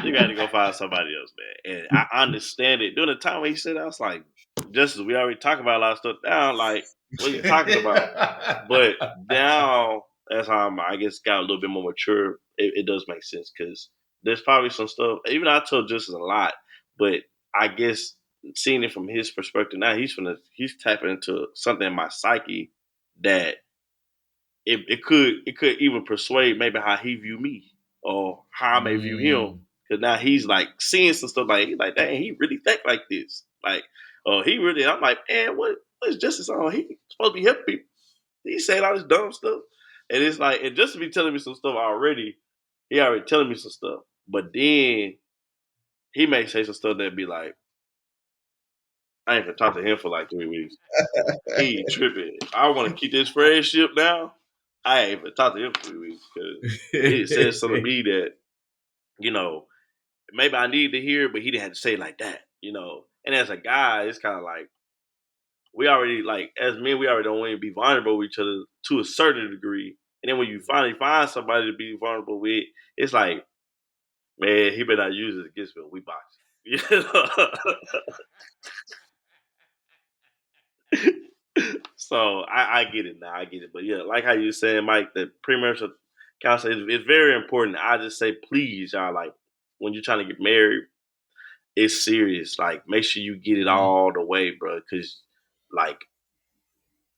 you got to go find somebody else, man." And I understand it. During the time when he said that, I was like, just as we already talked about a lot of stuff now, like, what are you talking about? But now, as I guess, got a little bit more mature, it does make sense because there's probably some stuff, even though I told Justice a lot, but I guess seeing it from his perspective now, he's tapping into something in my psyche that it could even persuade maybe how he view me or how I may view him. Cause now he's like seeing some stuff like he's like, dang, he really think like this. Like, he really. I'm like, man, what is Justice on? He supposed to be helping people. He's saying all this dumb stuff, and it's like, and just to be telling me some stuff already, he already telling me some stuff. But then he may say some stuff that be like, I ain't gonna talk to him for like 3 weeks. He tripping. I want to keep this friendship now. I ain't even talked to him for 3 weeks because he said something to me that, you know, maybe I needed to hear, but he didn't have to say it like that, you know. And as a guy, it's kind of like we already like as men, we already don't want to be vulnerable with each other to a certain degree. And then when you finally find somebody to be vulnerable with, it's like, man, he better not use it against me when we box. You know? So I get it now. I get it. But yeah, like how you saying, Mike, the premarital counseling is very important. I just say, please, y'all, like when you're trying to get married, it's serious. Like, make sure you get it all the way, bro. Because like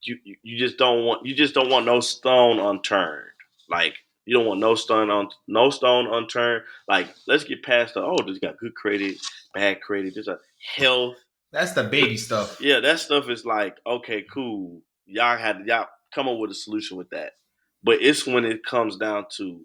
you just don't want no stone unturned. Like, you don't want no stone unturned. Like, let's get past this got good credit, bad credit. There's a health. That's the baby stuff. Yeah, that stuff is like, okay, cool. Y'all come up with a solution with that. But it's when it comes down to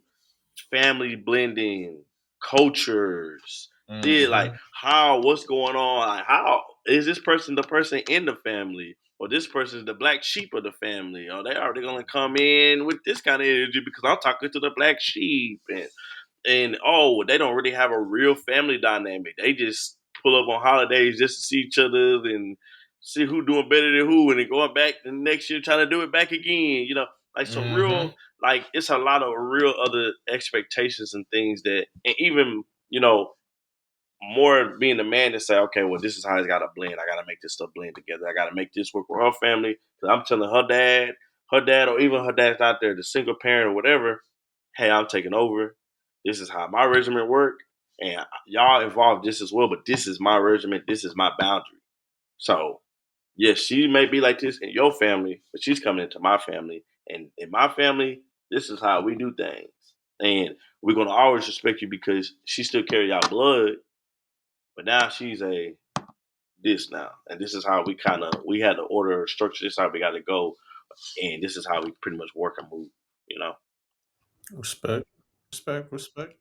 family blending, cultures, like what's going on? Like, how is this person the person in the family? Or this person is the black sheep of the family? Or they are they gonna come in with this kind of energy because I'm talking to the black sheep and they don't really have a real family dynamic. They just pull up on holidays just to see each other and see who doing better than who, and then going back the next year trying to do it back again. You know, like some real, like it's a lot of real other expectations and things that, and even more being the man to say, okay, well, this is how it's got to blend. I got to make this stuff blend together. I got to make this work for her family. Because I'm telling her dad, or even her dad's out there, the single parent or whatever, hey, I'm taking over. This is how my regimen work. And y'all involved just as well, but this is my regimen. This is my boundary. So, yes, she may be like this in your family, but she's coming into my family. And in my family, this is how we do things. And we're going to always respect you because she still carry y'all blood, but now she's a this now, and this is how we had to order structure. This is how we got to go, and this is how we pretty much work and move. You know. Respect, respect.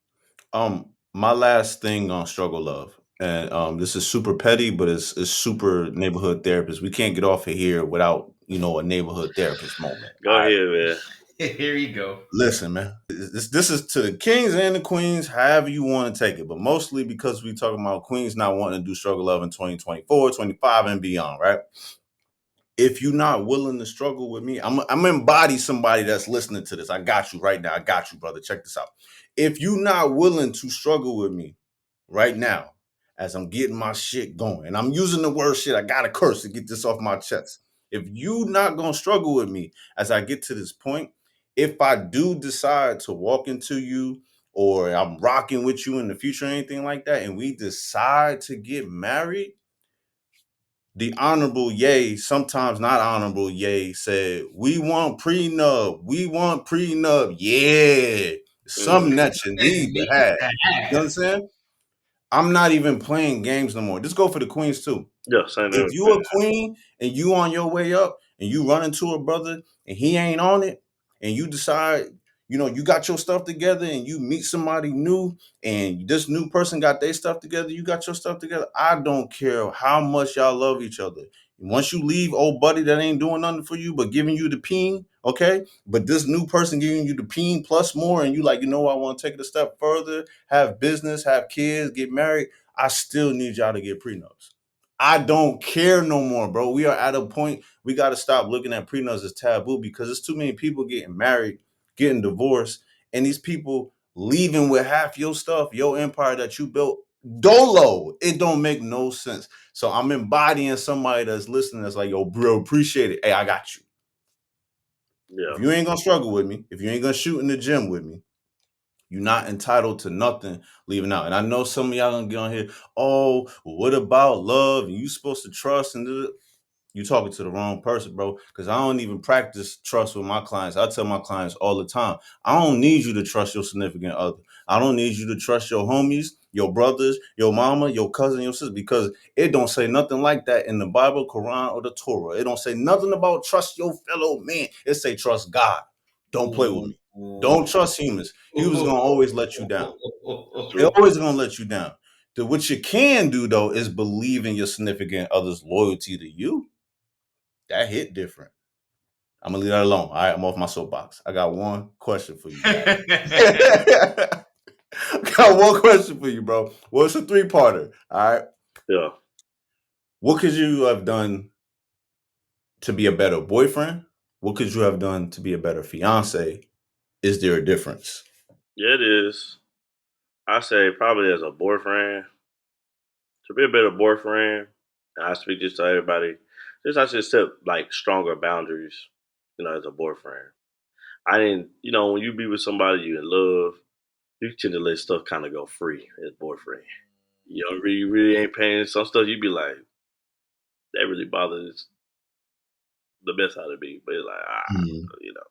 My last thing on struggle love, and this is super petty, but it's super neighborhood therapist. We can't get off of here without a neighborhood therapist moment. Go ahead, man. Here you go. Listen, man, this is to the kings and the queens, however you want to take it, but mostly because we talking about queens not wanting to do struggle love in 2024, 25, and beyond, right? If you're not willing to struggle with me, I'm embody somebody that's listening to this. I got you right now. I got you, brother. Check this out. If you're not willing to struggle with me right now, as I'm getting my shit going, and I'm using the word shit, I got to curse to get this off my chest. If you not going to struggle with me as I get to this point, if I do decide to walk into you or I'm rocking with you in the future or anything like that, and we decide to get married, the honorable Ye, sometimes not honorable Ye, said, we want prenup. We want prenup. Yeah. Something that you need to have. You know what I'm saying? I'm not even playing games no more. Just go for the queens too. Yeah, same If there. you a queen and you on your way up and you run into a brother and he ain't on it, and you decide, you got your stuff together and you meet somebody new and this new person got their stuff together, you got your stuff together. I don't care how much y'all love each other. Once you leave old buddy that ain't doing nothing for you but giving you the peen, okay? But this new person giving you the peen plus more, and you like, I want to take it a step further, have business, have kids, get married. I still need y'all to get prenups. I don't care no more, bro. We are at a point we got to stop looking at prenups as taboo because there's too many people getting married, getting divorced, and these people leaving with half your stuff, your empire that you built dolo. It don't make no sense. So I'm embodying somebody that's listening that's like, yo, bro, appreciate it. Hey, I got you. Yeah. If you ain't gonna struggle with me, if you ain't gonna shoot in the gym with me, you're not entitled to nothing leaving out. And I know some of y'all gonna get on here, oh, well, what about love? And you supposed to trust and you talking to the wrong person, bro. Because I don't even practice trust with my clients. I tell my clients all the time, I don't need you to trust your significant other. I don't need you to trust your homies, your brothers, your mama, your cousin, your sister, because it don't say nothing like that in the Bible, Quran, or the Torah. It don't say nothing about trust your fellow man. It say trust God. Don't play with me. Don't trust humans. Humans gonna always let you down. That's They're true. always gonna let you down. What you can do though is believe in your significant other's loyalty to you. That hit different. I'm gonna leave that alone. All right, I'm off my soapbox. I got one question for you, Dak. Got one question for you, bro. Well, it's a three-parter. All right. Yeah. What could you have done to be a better boyfriend? What could you have done to be a better fiance? Is there a difference? Yeah, it is. I say probably as a boyfriend, to be a better boyfriend, and I speak this to everybody, just I should set like stronger boundaries, as a boyfriend. I didn't, when you be with somebody you in love, you tend to let stuff kind of go free as boyfriend. Really ain't paying some stuff. You be like, that really bothers the best out of me. But it's like, Mhm. you know,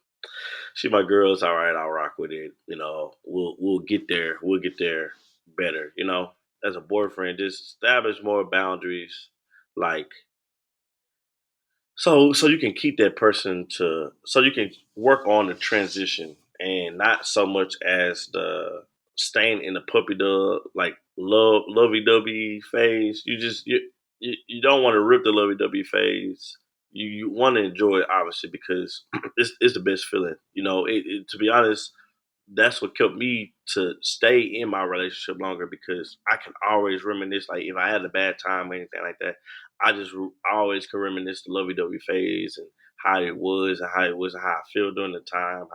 she my girl. It's all right. I'll rock with it. We'll get there. We'll get there better. As a boyfriend, just establish more boundaries, like so you can keep that person so you can work on the transition and not so much as the staying in the puppy dog like lovey dovey phase. You don't want to rip the lovey dovey phase. You want to enjoy it obviously because it's the best feeling. To be honest, that's what kept me to stay in my relationship longer because I can always reminisce. Like if I had a bad time or anything like that, I always can reminisce the lovey dovey phase and how it was and how I feel during the time,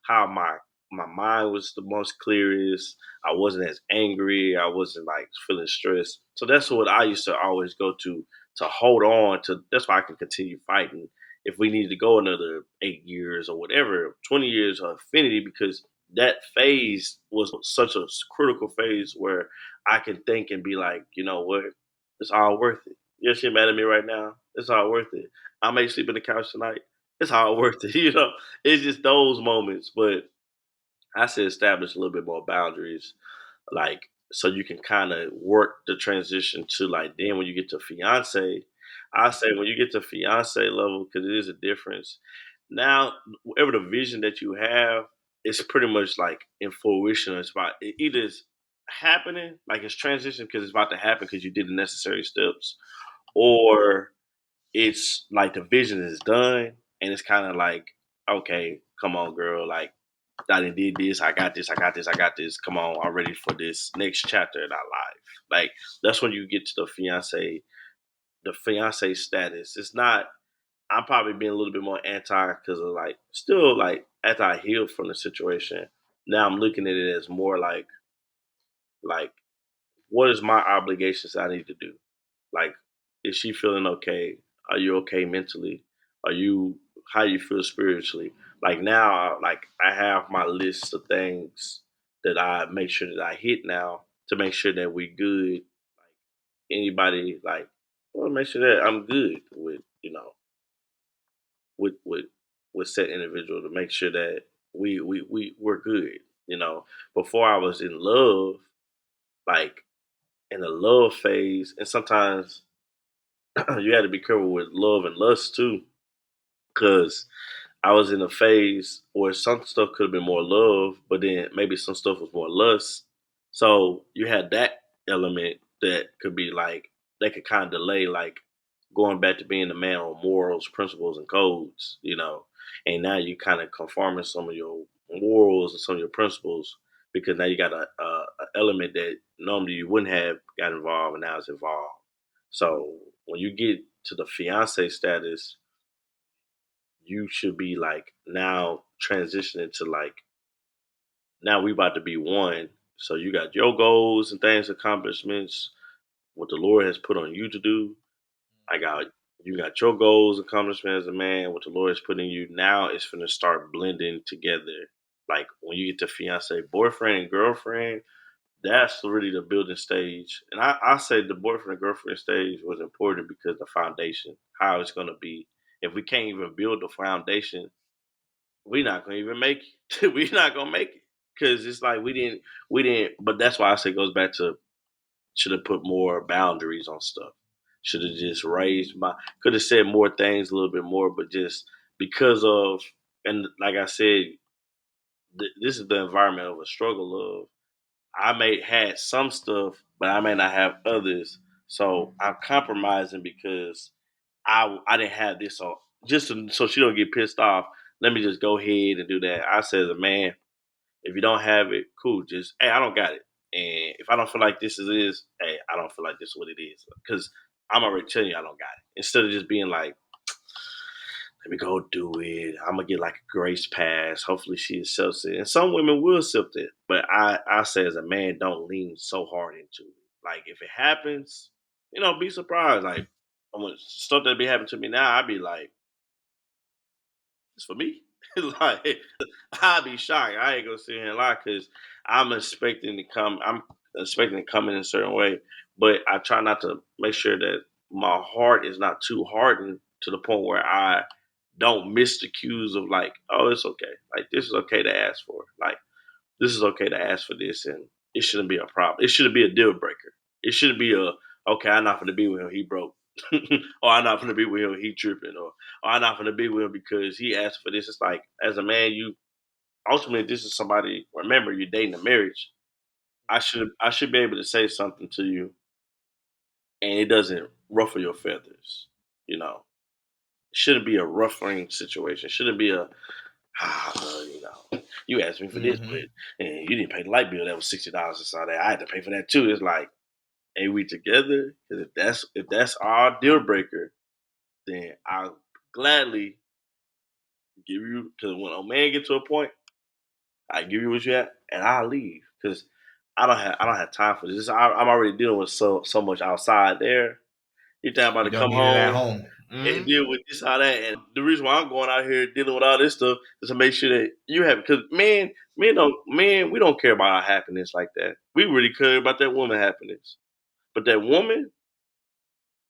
how my mind was the most clearest. I wasn't as angry. I wasn't like feeling stressed. So that's what I used to always go to hold on to. That's why I can continue fighting if we need to go another 8 years or whatever, 20 years of infinity, because that phase was such a critical phase where I can think and be like, you know what, it's all worth it. Yeah, she mad at me right now. It's all worth it. I may sleep in the couch tonight. It's all worth it. It's just those moments. But I said establish a little bit more boundaries, like so you can kind of work the transition to like then when you get to fiance. I say when you get to fiance level because it is a difference. Now, whatever the vision that you have, it's pretty much like in fruition. It's about it either is happening, like it's transition because it's about to happen because you did the necessary steps, or it's like the vision is done and it's kind of like, okay, come on, girl, like I done did this, I got this, I got this, I got this. Come on, I'm ready for this next chapter in our life. Like that's when you get to the fiance status. It's not. I'm probably being a little bit more anti because of like still like after I healed from the situation. Now I'm looking at it as more like what is my obligations I need to do? Like, is she feeling okay? Are you okay mentally? Are you how you feel spiritually? Like now, like I have my list of things that I make sure that I hit now to make sure that we good. Like anybody, like well, make sure that I'm good with with with with said individual to make sure that we're good. Before I was in love, like in the love phase, and sometimes you had to be careful with love and lust too, because I was in a phase where some stuff could have been more love, but then maybe some stuff was more lust. So you had that element that could be like that could kind of delay like going back to being a man on morals, principles, and codes. And now you kind of conforming some of your morals and some of your principles because now you got a element that normally you wouldn't have got involved, and now it's involved. So when you get to the fiance status, you should be like now transitioning to like now we about to be one. So you got your goals and things, accomplishments, what the Lord has put on you to do. I got you got your goals, accomplishments as a man, what the Lord has put in you. Now it's gonna start blending together. Like when you get to fiance, boyfriend and girlfriend, that's really the building stage. And I say the boyfriend and girlfriend stage was important because the foundation, how it's gonna be. If we can't even build the foundation, we're not gonna even make it. We're not gonna make it. Cause it's like we didn't but that's why I say it goes back to should have put more boundaries on stuff. Should have just raised my could have said more things a little bit more, but just because of and like I said, this is the environment of a struggle of I may had some stuff, but I may not have others. So I'm compromising because I didn't have this so so she don't get pissed off. Let me just go ahead and do that. I said as a man, if you don't have it, cool. Just hey, I don't got it. And if I don't feel like this is, hey, I don't feel like this is what it is. Because I'm already telling you I don't got it. Instead of just being like, let me go do it. I'm gonna get like a grace pass. Hopefully she accepts it. And some women will accept it. But I say as a man, don't lean so hard into it. Like if it happens, be surprised. Like when stuff that be happening to me now, I'd be like, it's for me. Like I'd be shocked. I ain't gonna sit here and lie because I'm expecting to come in a certain way, but I try not to make sure that my heart is not too hardened to the point where I don't miss the cues of like, oh, it's okay. Like this is okay to ask for. Like this is okay to ask for this, and it shouldn't be a problem. It shouldn't be a deal breaker. It shouldn't be a okay. I'm not going to be with him. He broke, or I'm not going to be with him. He tripping, or I'm not going to be with him because he asked for this. It's like as a man, you ultimately this is somebody. Remember, you're dating a marriage. I should be able to say something to you, and it doesn't ruffle your feathers. It shouldn't be a ruffling situation. It shouldn't be a you asked me for this, but Mm-hmm. and you didn't pay the light bill. That was $60 or something. I had to pay for that too. It's like, hey, we together? Because if that's our deal breaker, then I'll gladly give you. Because when a man get to a point, I give you what you have, and I'll leave. Because I don't have time for this. I'm already dealing with so much outside there. You're talking about You to don't come need it at home home. and Mm-hmm. deal with this, all that. And the reason why I'm going out here dealing with all this stuff is to make sure that you have, because we don't care about our happiness like that. We really care about that woman happiness, but that woman,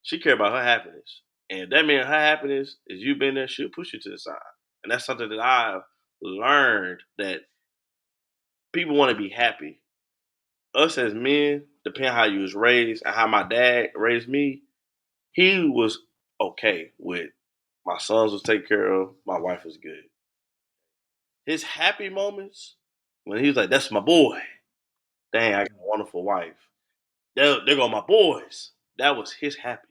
she care about her happiness, and if that means her happiness is you being there, she'll push you to the side, and that's something that I've learned that people want to be happy. Us as men, depending how you was raised and how my dad raised me, he was okay with my sons was taken care of, my wife was good. His happy moments when he was like, "That's my boy. Dang, I got a wonderful wife. There go my boys." That was his happy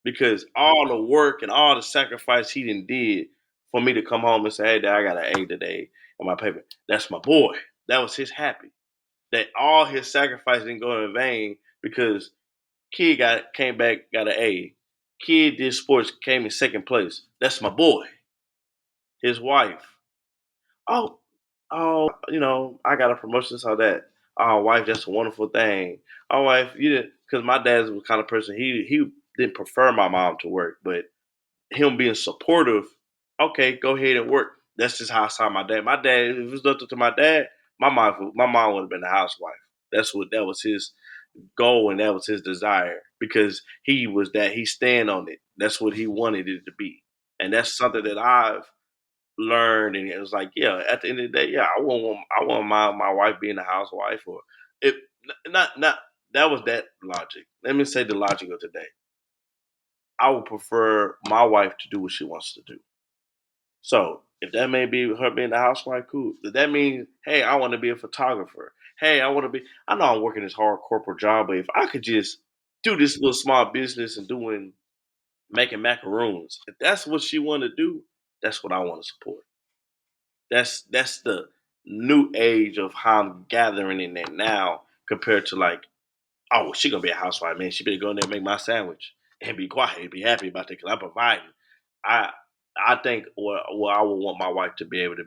because all the work and all the sacrifice he did for me to come home and say, "Hey, Dad, I got an A today on my paper." That's my boy. That was his happy. That all his sacrifice didn't go in vain because kid came back got an A. Kid did sports, came in second place. That's my boy. His wife. Oh, I got a promotion, so that. Oh, wife, that's a wonderful thing. Oh, wife, you didn't, because my dad's the kind of person he didn't prefer my mom to work, but him being supportive. Okay, go ahead and work. That's just how I saw my dad. My dad, if it was up to my dad, my mom would have been a housewife. That was his goal and that was his desire because he was that he stand on it. That's what he wanted it to be, and that's something that I've learned, and it was like, yeah, at the end of the day, yeah, I want my wife being a housewife, or it not that was that logic. Let me say the logic of today. I would prefer my wife to do what she wants to do. So if that may be her being a housewife, cool. If that means, hey, I want to be a photographer. Hey, I want to be. I know I'm working this hard corporate job, but if I could just do this little small business and making macaroons, if that's what she want to do, that's what I want to support. That's the new age of how I'm gathering in that now compared to like oh, she gonna be a housewife, man. She better go in there and make my sandwich and be quiet and be happy about that because I'm providing. I I think what I would want my wife to be able to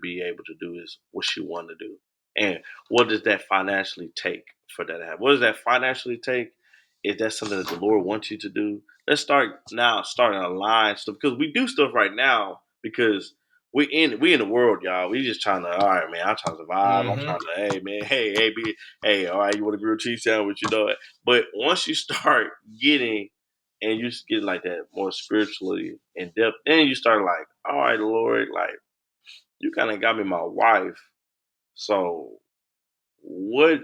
do is what she want to do, and what does that financially take for that to happen? What does that financially take? Is that something that the Lord wants you to do? Let's start now, starting a line stuff because we do stuff right now because we in the world, y'all. We just trying to, all right, man. I'm trying to survive. I'm Mm-hmm. trying to, hey, man, hey, all right, you want a grilled cheese sandwich, you know it. But once you start getting and you just get like that more spiritually in depth, then you start like, all right, Lord, like you kind of got me my wife. So what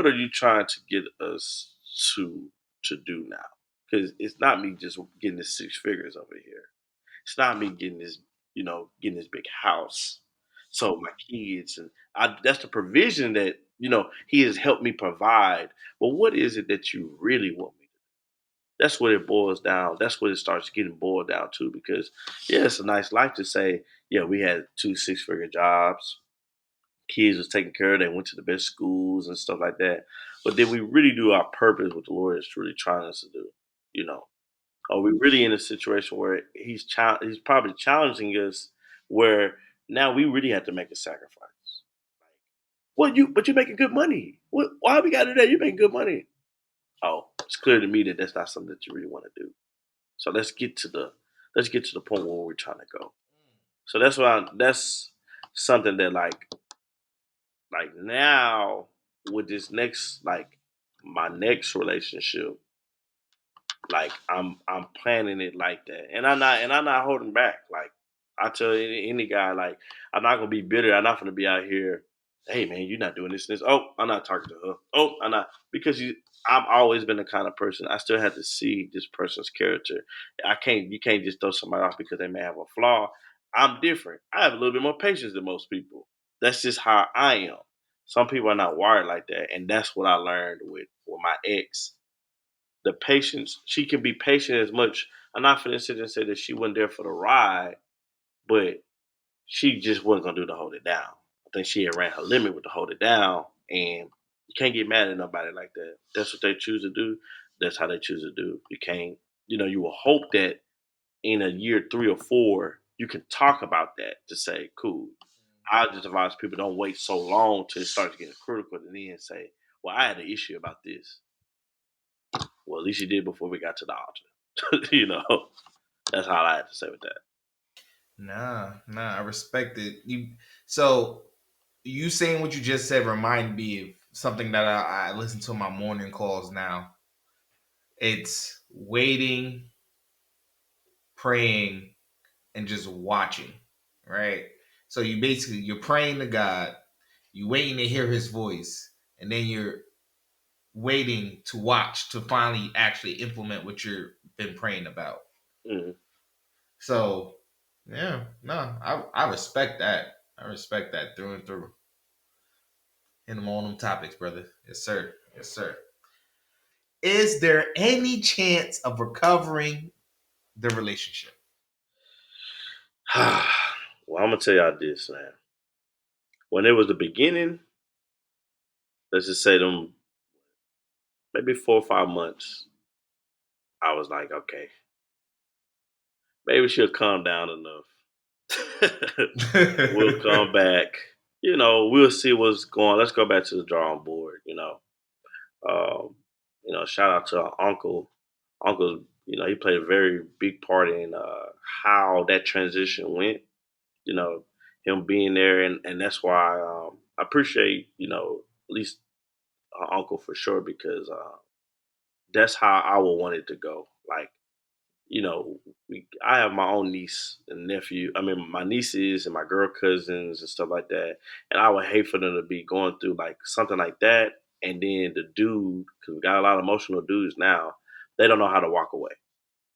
are you trying to get us to do now? Because it's not me just getting the six figures over here. It's not me getting this, getting this big house. So my kids and that's the provision that he has helped me provide. But what is it that you really want me? That's what it boils down. That's what it starts getting boiled down to. Because yeah, it's a nice life to say, yeah, we had two six-figure jobs, kids was taken care of, they went to the best schools and stuff like that. But did we really do our purpose? What the Lord is truly trying us to do? You know, are we really in a situation where he's probably challenging us, where now we really have to make a sacrifice? But you're making good money. Why we got to do that? You're making good money. Oh, it's clear to me that that's not something that you really want to do. So let's get to the point where we're trying to go. So that's something that like now with this next like my next relationship, like I'm planning it like that, and I'm not holding back. Like I tell any guy, like I'm not gonna be bitter. I'm not gonna be out here. Hey man, you're not doing this. Oh, I'm not talking to her. Oh, I'm not because I've always been the kind of person. I still have to see this person's character. I can't. You can't just throw somebody off because they may have a flaw. I'm different. I have a little bit more patience than most people. That's just how I am. Some people are not wired like that, and that's what I learned with my ex. The patience, she can be patient as much. I'm not finna sit and say that she wasn't there for the ride, but she just wasn't gonna do to hold it down. I think she had ran her limit with to hold it down, and you can't get mad at nobody like that. That's what they choose to do. That's how they choose to do. You can't, you will hope that in a year 3 or 4, you can talk about that to say, cool. I just advise people don't wait so long till it starts getting critical and then say, well, I had an issue about this. Well, at least you did before we got to the altar. That's all I had to say with that. Nah, I respect it. So you saying what you just said remind me of something that I listen to in my morning calls now. It's waiting, praying, and just watching, right? So you're praying to God, you waiting to hear His voice, and then you're waiting to watch to finally actually implement what you've been praying about. Mm-hmm. So yeah, no, I respect that. I respect that through and through. In them on them topics, brother. Yes, sir. Yes, sir. Is there any chance of recovering the relationship? Well, I'm gonna tell y'all this, man. When it was the beginning, let's just say them maybe 4 or 5 months, I was like, okay, maybe she'll calm down enough. We'll come back. We'll see what's going. Let's go back to the drawing board. Um, shout out to our uncle. Uncle, he played a very big part in how that transition went. You know, him being there, and that's why I appreciate at least our uncle for sure because that's how I would want it to go. Like I have my own niece and nephew. I mean, my nieces and my girl cousins and stuff like that. And I would hate for them to be going through like something like that. And then the dude, because we got a lot of emotional dudes now, they don't know how to walk away.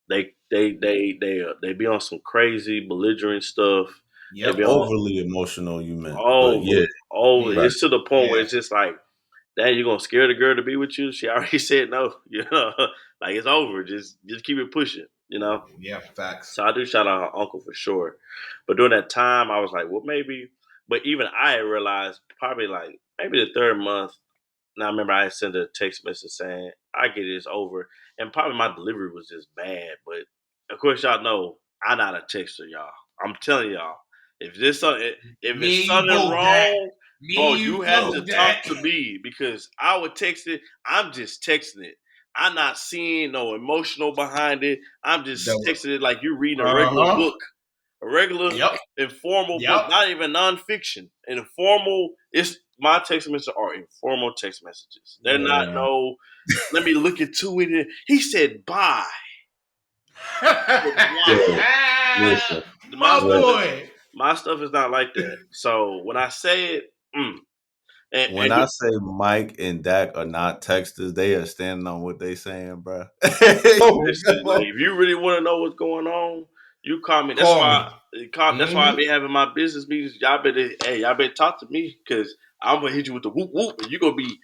They be on some crazy belligerent stuff. They be Yep. on Overly emotional, you meant, but over, yeah, over. Yeah. right. It's to the point where Yeah. it's just like, Dad, you gonna scare the girl to be with you? She already said no. Like it's over. Just keep it pushing. Yeah. Facts. So I do shout out her uncle for sure. But during that time, I was like, well, maybe. But even I had realized probably like maybe the third month, Now I remember I sent a text message saying, "I get it's over," and probably my delivery was just bad. But of course, y'all know I'm not a texter, y'all. I'm telling y'all, if this if Me it's and you something both, Dak. wrong, Me bro, and you you have to both, talk Dak. to me because I would text it. I'm just texting it. I'm not seeing no emotional behind it. I'm just texting it like you're reading a regular Uh-huh. book, a regular Yep. informal book, Yep. not even nonfiction. Informal. It's my text messages are informal text messages. They're not Yeah. no. Let me look into it. He said bye. Why? Yo, listen. My My stuff is boy. my stuff is not like that. So when I say it, When and I say Mike and Dak are not texters, they are standing on what they saying, bro. listen, like if you really want to know what's going on, you call me. Call me. That's why I Mm-hmm. be having my business meetings. Y'all better talk to me because I'm gonna hit you with the whoop whoop, and you gonna be,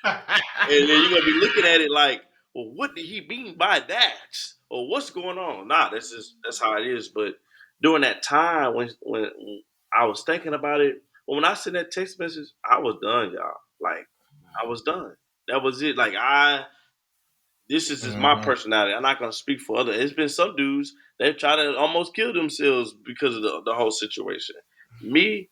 and then you're gonna be looking at it like, well, what did he mean by that? Or what's going on? Nah, that's how it is. But during that time when I was thinking about it, when I sent that text message, I was done, y'all. Like I was done. That was it. Like this is just my Mm-hmm. personality. I'm not gonna speak for other. It's been some dudes they've tried to almost kill themselves because of the whole situation. Me,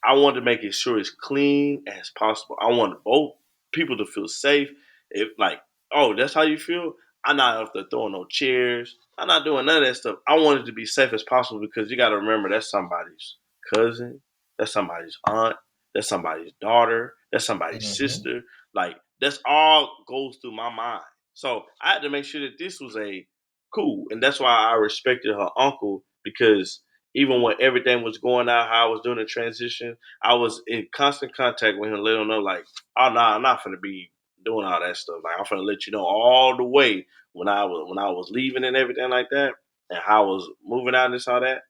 I wanted to make it sure it's clean as possible. I want both people to feel safe. If like, oh, that's how you feel. I'm not out there throwing no chairs. I'm not doing none of that stuff. I want it to be safe as possible because you got to remember that's somebody's cousin, that's somebody's aunt, that's somebody's daughter, that's somebody's Mm-hmm. sister. Like that's all goes through my mind. So I had to make sure that this was a cool, and that's why I respected her uncle because even when everything was going out, how I was doing the transition, I was in constant contact with him, let him know like, oh no, I'm not gonna be doing all that stuff. Like I'm gonna let you know all the way when I was leaving and everything like that, and how I was moving out and this all that.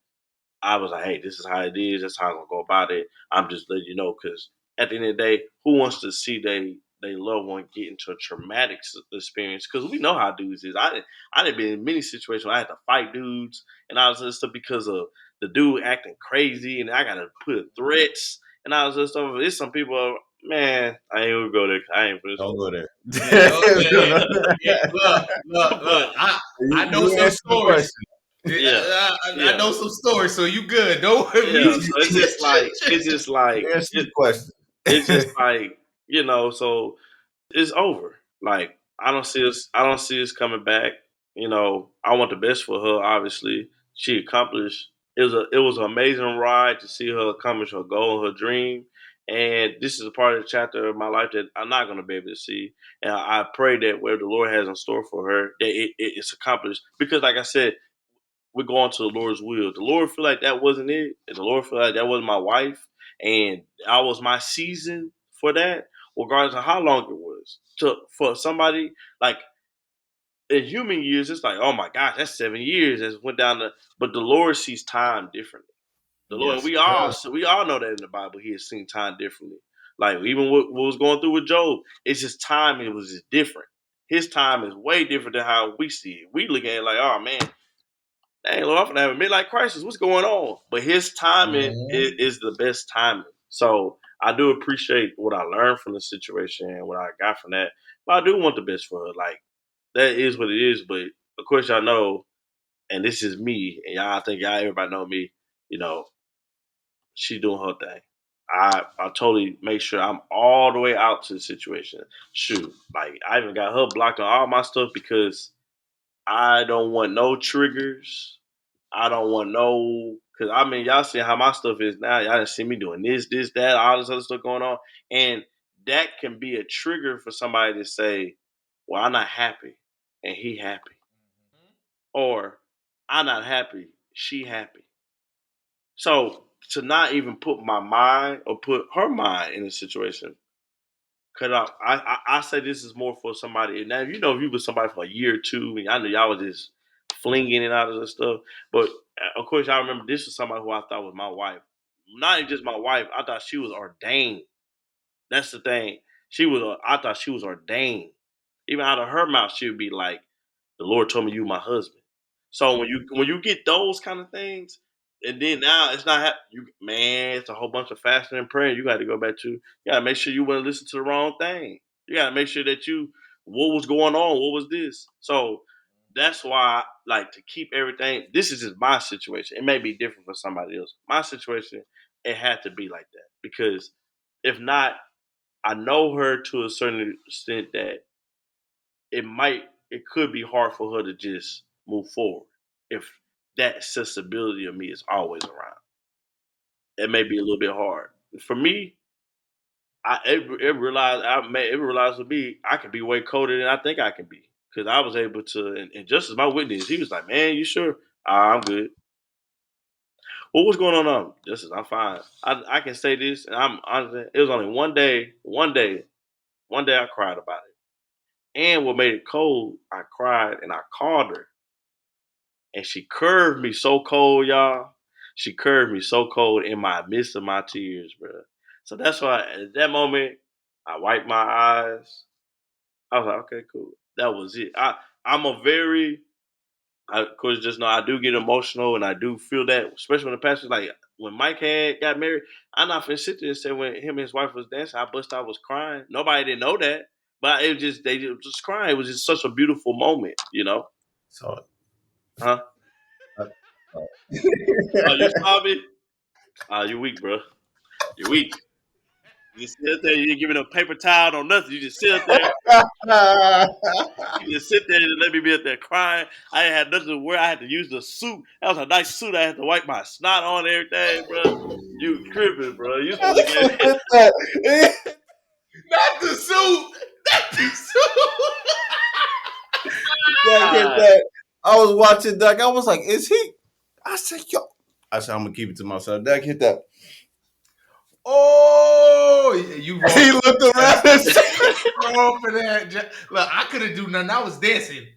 I was like, hey, this is how it is. That's how I'm gonna go about it. I'm just letting you know because at the end of the day, who wants to see they loved one get into a traumatic experience? Because we know how dudes is. I didn't been in many situations where I had to fight dudes and all this other stuff because of the dude acting crazy, and I gotta put threats and all this other stuff. It's some people, man, I ain't gonna go there. I ain't for this. Don't go there. Yeah, yeah. Look. But I know You some answer the stories. question. yeah, I yeah, know some stories, so you good. Don't yeah. So You answer the question. it's just like so it's over. Like I don't see us coming back. I want the best for her. Obviously, she accomplished. It was an amazing ride to see her accomplish her goal, her dream. And this is a part of the chapter of my life that I'm not going to be able to see. And I pray that where the Lord has in store for her, that it's accomplished. Because, like I said, we're going to the Lord's will. The Lord feel like that wasn't it, and the Lord feel like that wasn't my wife, and I was my season for that, regardless of how long it was. For somebody like in human years, it's like, oh my gosh, that's 7 years. That went down the, but the Lord sees time differently. The Lord, Yes. we all know that in the Bible, He has seen time differently. Like even what was going through with Job, it's just time. It was just different. His time is way different than how we see it. We look at it like, oh man, dang, Lord, I'm gonna have a midlife crisis. What's going on? But his timing is the best timing. So I do appreciate what I learned from the situation and what I got from that. But I do want the best for her. Like that is what it is. But of course, y'all know, and this is me, and y'all I think y'all everybody know me. You know, she doing her thing. I totally make sure I'm all the way out to the situation. Shoot, like I even got her blocked on all my stuff because I don't want no triggers. I don't want no, because I mean, y'all see how my stuff is now. Y'all didn't see me doing this, that, all this other stuff going on. And that can be a trigger for somebody to say, well, I'm not happy and he happy. Or I'm not happy, she happy. So to not even put my mind or put her mind in a situation, cut off. I say this is more for somebody. Now, if you with somebody for a year or two, and I know y'all was just flinging it out of the stuff. But of course, I remember this was somebody who I thought was my wife. Not even just my wife. I thought she was ordained. That's the thing. I thought she was ordained. Even out of her mouth, she would be like, "The Lord told me you my husband." So when you get those kind of things, And then now it's not it's a whole bunch of fasting and praying. You got to go back to. You got to make sure you wouldn't listen to the wrong thing. You got to make sure that what was going on, what was this. So that's why, like, to keep everything. This is just my situation. It may be different for somebody else. My situation, it had to be like that because if not, I know her to a certain extent that it could be hard for her to just move forward if that accessibility of me is always around. It may be a little bit hard for me. It realized with me I can be way colder than I think I can be because I was able to. And just as my witness, he was like, "Man, you sure? I'm good. Well, what's going on? Just as I'm fine. I can say this, and I'm honest. It was only one day. One day I cried about it. And what made it cold, I cried and I called her. And she curved me so cold, y'all. She curved me so cold in my midst of my tears, bro. So that's why at that moment, I wiped my eyes. I was like, okay, cool. That was it. I'm a very, of course, just know I do get emotional and I do feel that, especially when the pastor, like when Mike had got married, I'm not finna sit there and say when him and his wife was dancing, I was crying. Nobody didn't know that, but they just crying. It was just such a beautiful moment, So, huh? uh, Oh, you saw me? You weak, bro. You're weak. You just sit there. You didn't give me no paper towel, no nothing. You just sit there. You just sit there and let me be up there crying. I ain't had nothing to wear. I had to use the suit. That was a nice suit. I had to wipe my snot on and everything, bro. You tripping, bro. You supposed to get Not the suit. Not the suit. Doug hit that. I was watching Doug. I was like, is he? I said, yo. I said, I'm gonna keep it to myself. Doug hit that. Oh, you wrong. He looked around and said, Wrong for that. Look, I couldn't do nothing. I was dancing.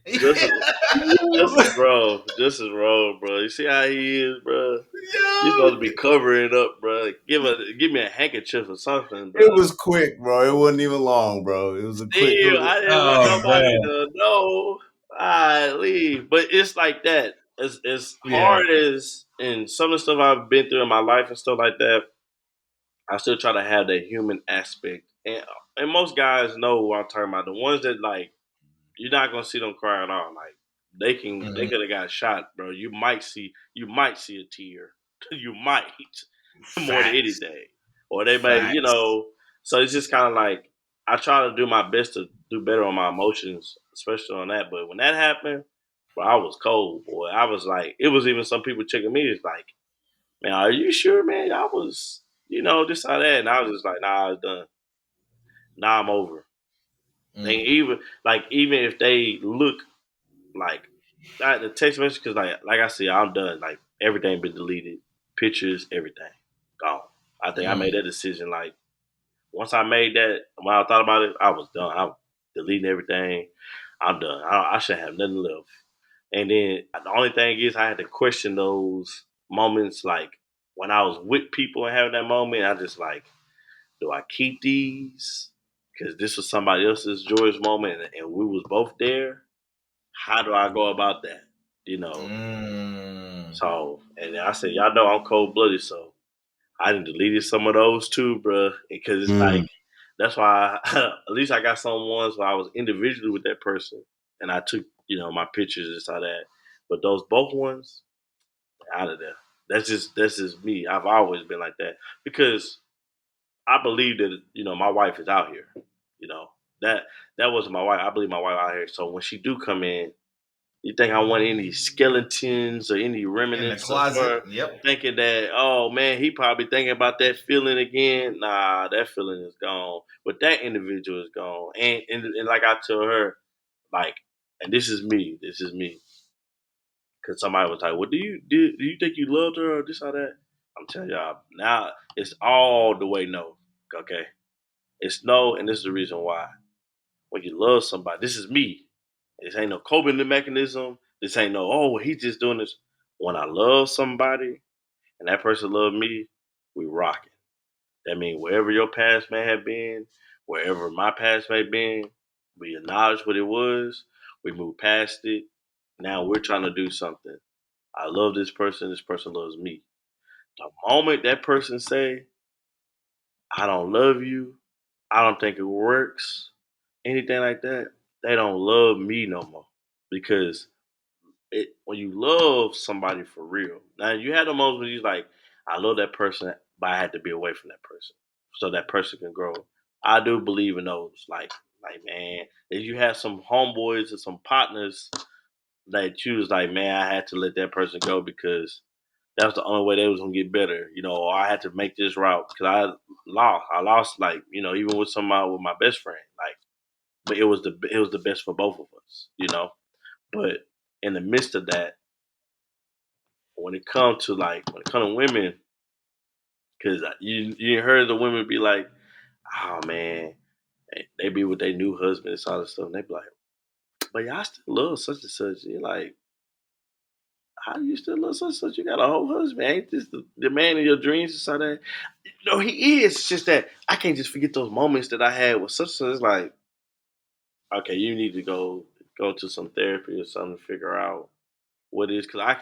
Just as wrong, bro. You see how he is, bro. You Yo, supposed to be covering up, bro. Give me a handkerchief or something, bro. it was quick, bro. It wasn't even long, bro. It was a quick. It Still, was, I didn't want oh nobody man, to know. I leave, but it's like that. As yeah. hard as and some of the stuff I've been through in my life and stuff like that, I still try to have that human aspect. And most guys know what I'm talking about. The ones that like you're not gonna see them cry at all. Like they Mhm. could have got shot, bro. You might see a tear. You might more than Facts. anything, or they may Facts. So it's just kind of like I try to do my best to do better on my emotions, especially on that. But when that happened, bro, I was cold, boy. I was like, it was even some people checking me. It's like, man, are you sure, man? I was, this or that, and I was just like, nah, it's done. Nah, I'm over. And Mm. even if they look like the text message, because like I said, I'm done. Like everything been deleted, pictures, everything gone. I think I made that decision. Like once I made that, when I thought about it, I was done. I'm deleting everything. I'm done. I should have nothing left. And then the only thing is, I had to question those moments, like when I was with people and having that moment. I just like, do I keep these? Because this was somebody else's joyous moment, and we was both there. How do I go about that? You know. Mm. So, and I said, y'all know I'm cold blooded, so I done deleted some of those too, bro. Because it's like that's why at least I got some ones where I was individually with that person, and I took my pictures and saw that. But those both ones out of there. That's just me. I've always been like that because I believe that my wife is out here. You know that that was my wife. I believe my wife out here. So when she do come in, you think I want any skeletons or any In the remnants of closet. her Yep. thinking that, oh man, he probably thinking about that feeling again? Nah, that feeling is gone. But that individual is gone. And like I tell her, like, and this is me. This is me. Because somebody was like, well, do you think you loved her or this or that? I'm telling y'all, now it's all the way no. Okay? It's no, and this is the reason why. When you love somebody, this is me. This ain't no coping mechanism. This ain't no, oh, he just doing this. When I love somebody and that person love me, we rocking. That means wherever your past may have been, wherever my past may have been, we acknowledge what it was. We move past it. Now we're trying to do something. I love this person. This person loves me. The moment that person say, "I don't love you," "I don't think it works," anything like that, they don't love me no more. Because when you love somebody for real, now you had the moments when you like, I love that person, but I had to be away from that person so that person can grow. I do believe in those. Like man, if you have some homeboys or some partners that you was like, man, I had to let that person go because that was the only way they was gonna get better. Or I had to make this route because I lost like even with somebody with my best friend, like, but it was the best for both of us. But in the midst of that, when it comes to women, because you heard the women be like, oh man, they be with their new husband and all this stuff, and they be like, but y'all still love such and such. You're like, how do you still love such and such? You got a whole husband. Ain't this the man of your dreams? And so that, he is. It's just that I can't just forget those moments that I had with such and such. It's like, okay, you need to go to some therapy or something to figure out what it is, because I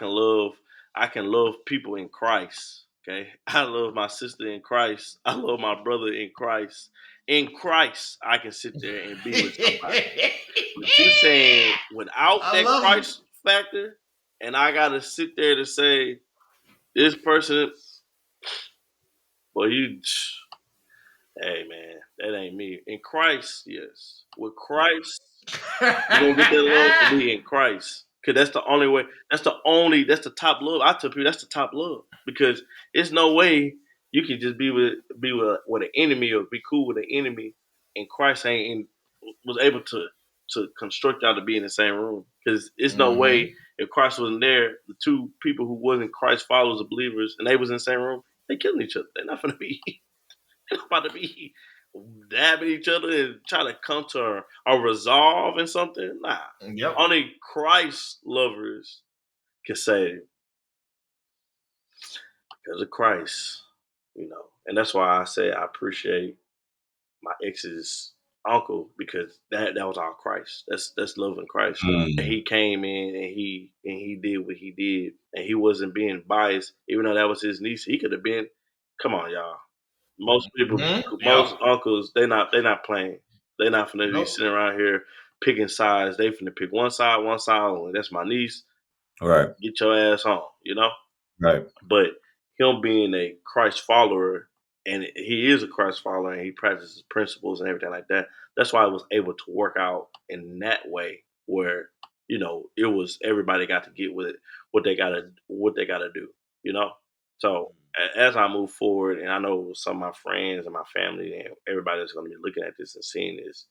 can love people in Christ. Okay, I love my sister in Christ. I love my brother in Christ. In Christ, I can sit there and be with somebody. But you saying without I that love you. Christ factor, and I gotta sit there to say this person, well, hey man, that ain't me. In Christ, yes. With Christ, you're gonna get that love for me in Christ. Cause that's the only way. That's the top love. I tell people that's the top love. Because it's no way you can just be with an enemy or be cool with an enemy, and Christ was able to construct y'all to be in the same room. Because it's no way if Christ wasn't there, the two people who wasn't Christ followers or believers, and they was in the same room, they killing each other. They're not gonna be about to be dabbing each other and try to come to a resolve in something. Nah. Yep. Only Christ lovers can say, because of Christ. And that's why I say I appreciate my ex's uncle, because that was our Christ. That's loving Christ. And Mm. he came in and he did what he did, and he wasn't being biased, even though that was his niece. He could have been. Come on, y'all. Most people, Yep. most uncles, they not playing. They not finna be Nope. sitting around here picking sides. They finna pick one side only. That's my niece. Right. Get your ass home. Right. But him being a Christ follower, and he is a Christ follower, and he practices principles and everything like that. That's why I was able to work out in that way, where it was everybody got to get with it, what they gotta do. You know. So as I move forward, and I know some of my friends and my family and everybody that's going to be looking at this and seeing this,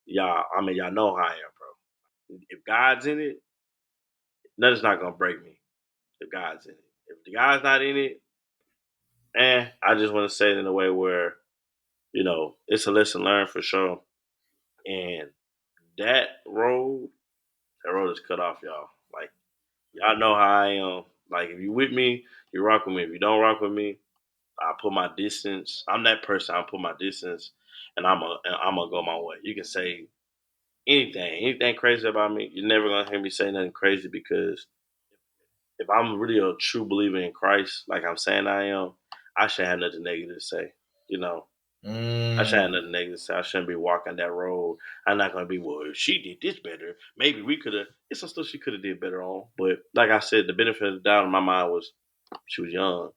y'all know how I am, bro. If God's in it, nothing's not gonna break me. If God's in it, if the God's not in it, I just want to say it in a way where it's a lesson learned for sure. And that road, that road is cut off, y'all. Like y'all know how I am. Like if you with me, you rock with me. If you don't rock with me, I put my distance. I'm that person. I put my distance, and I'm gonna go my way. You can say anything crazy about me. You're never gonna hear me say nothing crazy, because if I'm really a true believer in Christ, like I'm saying I am, I shouldn't have nothing negative to say. You know, I shouldn't have nothing negative to say. I shouldn't be walking that road. I'm not gonna be, well, if she did this better, maybe we could have. It's some stuff she could have did better on. But like I said, the benefit of the doubt in my mind was she was young.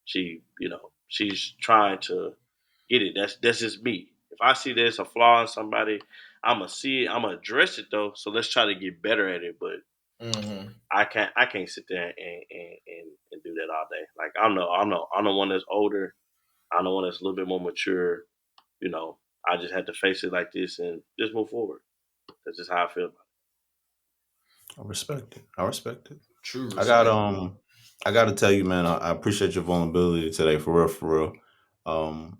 She's trying to get it. That's just me. If I see there's a flaw in somebody, I'm gonna see it. I'm gonna address it though. So let's try to get better at it. But I can't sit there and do that all day. Like I'm the one that's older. I'm the one that's a little bit more mature. I just had to face it like this and just move forward. That's just how I feel about I respect it. I respect it. True I got respect. I got to tell you, man. I appreciate your vulnerability today, for real, for real. Um,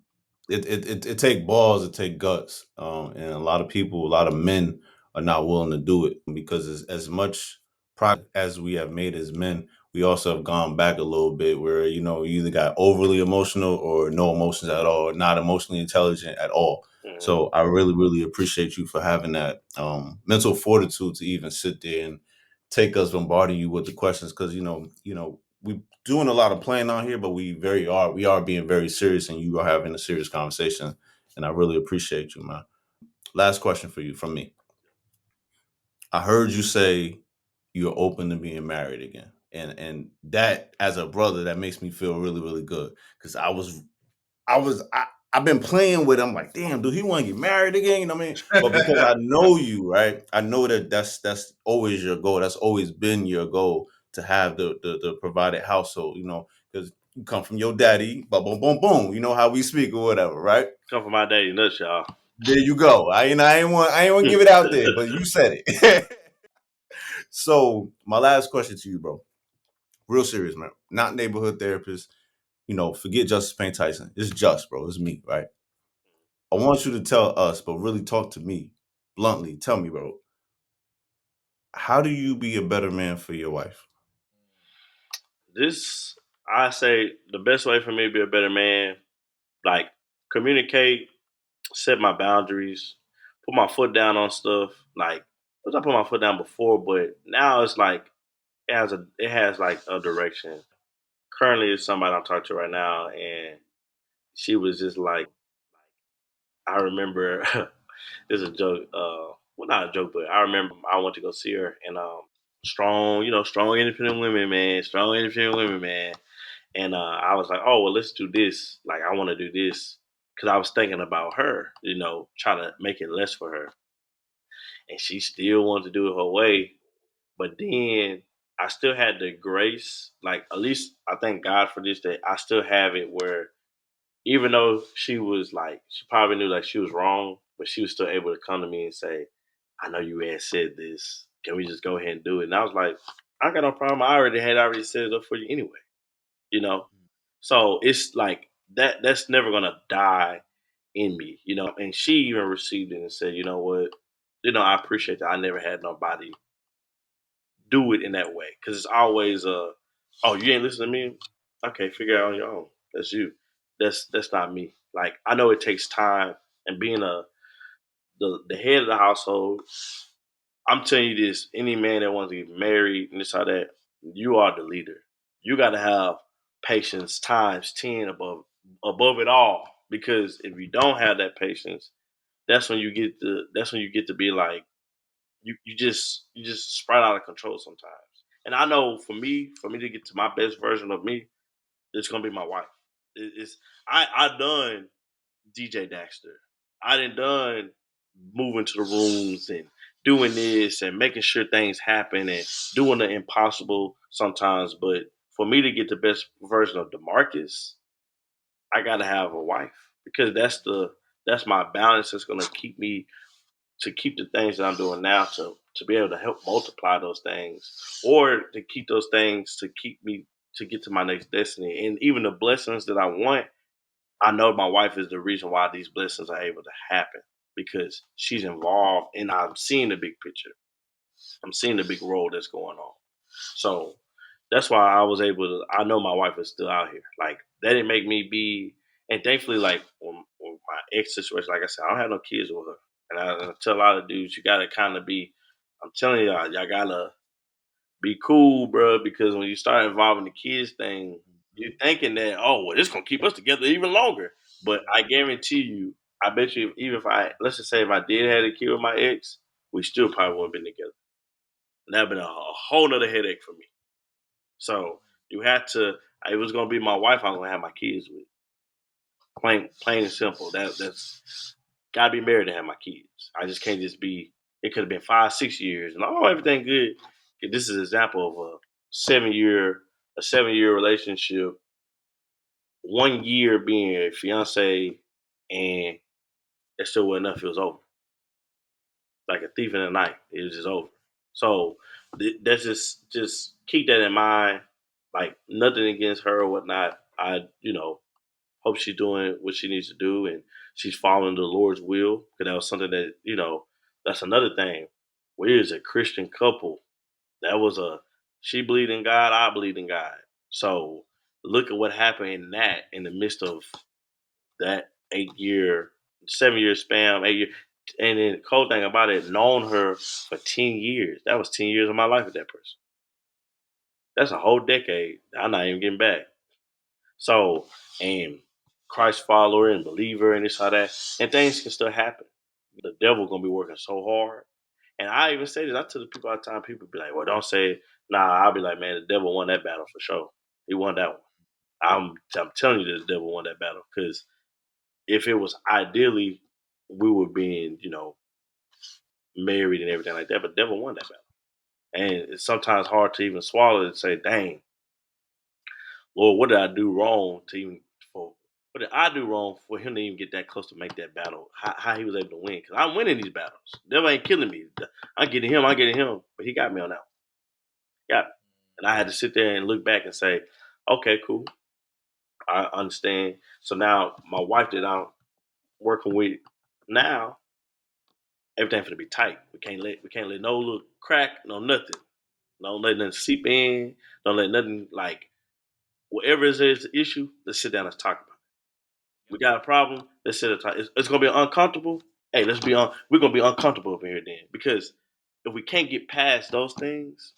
it take balls, it take guts, and a lot of people, a lot of men are not willing to do it, because as much progress as we have made as men, we also have gone back a little bit, where you either got overly emotional or no emotions at all, or not emotionally intelligent at all. it. So I really, really appreciate you for having that mental fortitude to even sit there and take us bombarding you with the questions, because we doing a lot of playing on here, but we are being very serious, and you are having a serious conversation, and I really appreciate you, man. Last question for you from me. I heard you say you're open to being married again. And that, as a brother, that makes me feel really, really good. Because I've been playing with him like, damn, do he want to get married again? You know what I mean? But because I know you, right? I know that that's always your goal. That's always been your goal to have the provided household, because you come from your daddy, boom, boom, boom, boom. You know how we speak or whatever, right? Come from my daddy nuts, y'all. There you go. I ain't want to give it out there, but you said it. So my last question to you, bro. Real serious, man. Not neighborhood therapist. Forget Justice Payne Tyson. It's just, bro. It's me, right? I want you to tell us, but really talk to me bluntly. Tell me, bro. How do you be a better man for your wife? This, I say, the best way for me to be a better man, like communicate, set my boundaries, put my foot down on stuff. Like, I put my foot down before, but now it's like it has like a direction. Currently, it's somebody I'm talking to right now, and she was just like, I remember this is a joke. Well, not a joke, but I remember I went to go see her, and strong, strong independent women, man, strong independent women, man. And I was like, oh well, let's do this. Like, I want to do this because I was thinking about her, try to make it less for her, and she still wanted to do it her way. But then I still had the grace, like at least I thank God for this, that I still have it where even though she was like, she probably knew like she was wrong, but she was still able to come to me and say, I know you had said this. Can we just go ahead and do it? And I was like, I got no problem. I already set it up for you anyway, you know? So it's like that's never gonna die in me, And she even received it and said, you know what? I appreciate that. I never had nobody do it in that way. Cause it's always oh, you ain't listen to me? Okay, figure it out on your own. That's you. That's not me. Like, I know it takes time, and being the head of the household, I'm telling you this, any man that wants to get married and this how that, you are the leader. You gotta have patience times 10 above it all. Because if you don't have that patience, that's when you get to be like, you just sprite out of control sometimes. And I know for me to get to my best version of me, it's gonna be my wife. It's I done DJ DAKster. I done moving to the rooms and doing this and making sure things happen and doing the impossible sometimes. But for me to get the best version of Demarcus, I gotta have a wife because that's my balance that's gonna keep me to keep the things that I'm doing now to be able to help multiply those things or to keep those things to keep me to get to my next destiny. And even the blessings that I want, I know my wife is the reason why these blessings are able to happen because she's involved and I'm seeing the big picture. I'm seeing the big role that's going on. So that's why I was able to. I know my wife is still out here. Like, that didn't make me be. And thankfully, like when my ex situation, like I said, I don't have no kids with her. And I tell a lot of dudes, you gotta kind of be. I'm telling y'all gotta be cool, bro. Because when you start involving the kids thing, you're thinking that, oh, well, this gonna keep us together even longer. But I guarantee you, I bet you, even if let's just say if I did have a kid with my ex, we still probably wouldn't have been together. And that'd been a whole nother headache for me. So you had to. It was gonna be my wife. I'm gonna have my kids with. Plain and simple. That's gotta be married to have my kids. I just can't just be. It could have been 5, 6 years, and everything good. This is an example of 7 year a 7 year relationship. 1 year being a fiance, and it still wasn't enough. It was over, like a thief in the night. It was just over. So that's just keep that in mind. Like, nothing against her or whatnot. I hope she's doing what she needs to do and she's following the Lord's will. Because that was something that that's another thing. We as a Christian couple, that was she believed in God, I believed in God. So look at what happened in the midst of that 8 year, 7 year span, 8 year. And then the cool thing about it, known her for 10 years. That was 10 years of my life with that person. That's a whole decade. I'm not even getting back. So, and Christ follower and believer and this all that, and things can still happen. The devil gonna be working so hard. And I even say this. I tell the people all the time. People be like, "Well, don't say it." Nah, I'll be like, "Man, the devil won that battle for sure. He won that one." I'm telling you, that the devil won that battle because if it was ideally, we were being, married and everything like that, but the devil won that battle. And it's sometimes hard to even swallow and say, "Dang, Lord, what did I do wrong to even for? What did I do wrong for him to even get that close to make that battle? How he was able to win? Because I'm winning these battles. The devil ain't killing me. I'm getting him. I'm getting him. But he got me on that one. Got me. And I had to sit there and look back and say, okay, cool. I understand. So now my wife that I'm working with now, everything finna be tight. We can't let no little crack, no nothing. Don't let nothing seep in. Don't let nothing like whatever is the issue. Let's sit down and talk about it. We got a problem. Let's sit and talk. It's gonna be uncomfortable. Hey, let's be on. We're gonna be uncomfortable over here then because if we can't get past those things,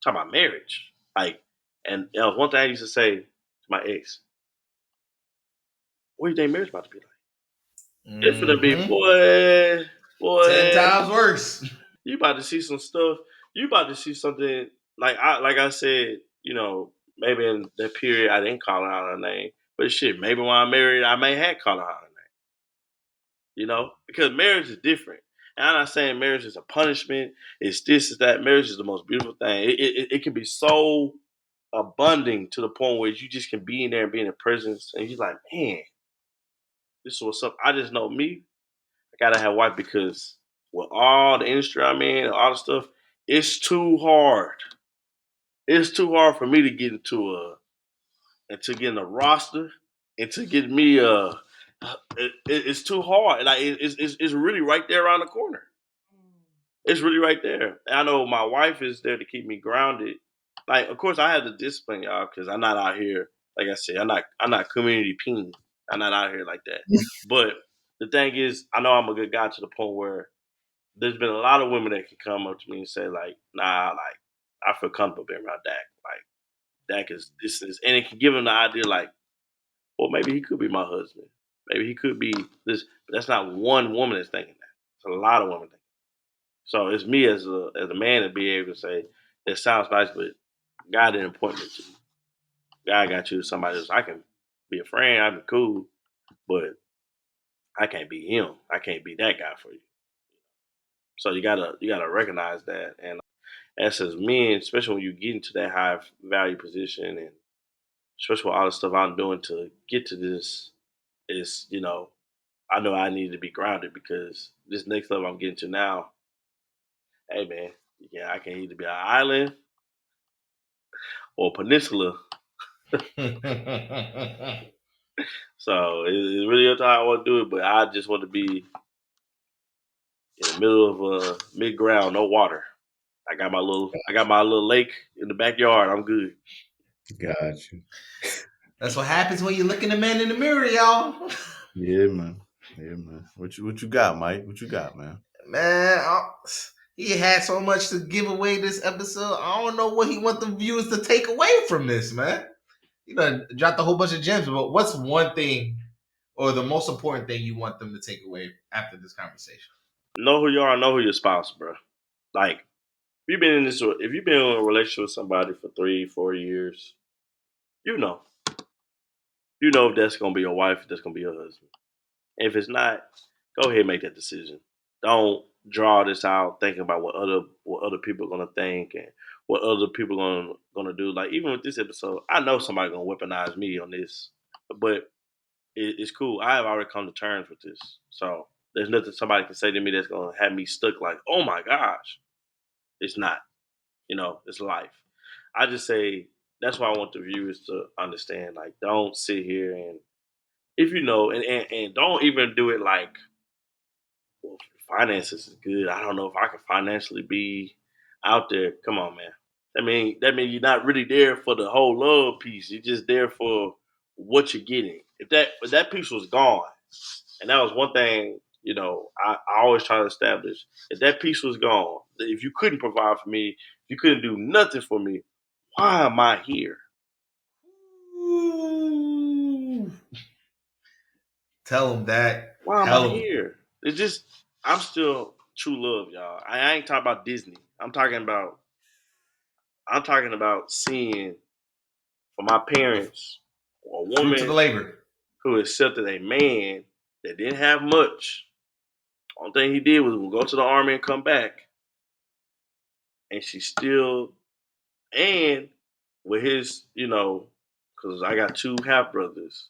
talk about marriage. Like, and one thing I used to say to my ex, what do you think marriage about to be like? It's gonna be Mm-hmm. boy, 10 times worse. you about to see some stuff. You about to see something like I said, maybe in that period I didn't call her out her name. But shit, maybe when I'm married, I may have called her out her name, because marriage is different. And I'm not saying marriage is a punishment. It's this, it's that. Marriage is the most beautiful thing. It can be so abundant to the point where you just can be in there and be in the presence, and you're like, man, this is what's up. I just know me. I gotta have a wife because with all the industry I'm in, and all the stuff, it's too hard. It's too hard for me to get into getting a roster and to get me it's too hard. Like it's really right there around the corner. It's really right there. And I know my wife is there to keep me grounded. Like, of course, I have the discipline, y'all, because I'm not out here. Like I said, I'm not community peen. I'm not out here like that. But the thing is, I know I'm a good guy to the point where there's been a lot of women that can come up to me and say, like, nah, like, I feel comfortable being around Dak. Like, Dak is this, and it can give them the idea, like, well, maybe he could be my husband. Maybe he could be this. But that's not one woman that's thinking that. It's a lot of women thinking. So it's me as a man to be able to say, it sounds nice, but God didn't point me to you. God got you to somebody else. I can be a friend, I can be cool, but I can't be him. I can't be that guy for you. So you gotta recognize that. And as men, especially when you get into that high value position and especially with all the stuff I'm doing to get to this is, I know I need to be grounded because this next level I'm getting to now, hey man, yeah, I can either be an island or a peninsula. So it's really up to how I want to do it, but I just want to be in the middle of mid ground, no water. I got my little lake in the backyard. I'm good. Got you. That's what happens when you look in the man in the mirror, y'all. Yeah, man. Yeah, man. What you got, Mike? What you got, man? Man, he had so much to give away this episode. I don't know what he want the viewers to take away from this, man. You done dropped a whole bunch of gems, but what's one thing or the most important thing you want them to take away after this conversation? Know who you are. Know who your spouse, bro. Like if you've been in a relationship with somebody for 3, 4 years, you know, if that's gonna be your wife, if that's gonna be your husband. And if it's not, go ahead and make that decision. Don't draw this out thinking about what other people are gonna think and what other people are gonna do. Like even with this episode, I know somebody gonna weaponize me on this, but it's cool. I have already come to terms with this, so there's nothing somebody can say to me that's gonna have me stuck. Like, oh my gosh, it's not. It's life. I just say that's why I want the viewers to understand. Like, don't sit here and if you know, and don't even do it like, well, finances is good. I don't know if I can financially be out there. Come on, man. That mean you're not really there for the whole love piece. You're just there for what you're getting. If that piece was gone, and that was one thing, I always try to establish. If that piece was gone, if you couldn't provide for me, if you couldn't do nothing for me, why am I here? Ooh. Tell him that. Why am I Tell him. here? It's just I'm still true love, y'all. I ain't talking about Disney. I'm talking about seeing for my parents a Fruits of the woman labor. who accepted a man that didn't have much. Only thing he did was go to the army and come back. And she still, and with his, because I got two half brothers,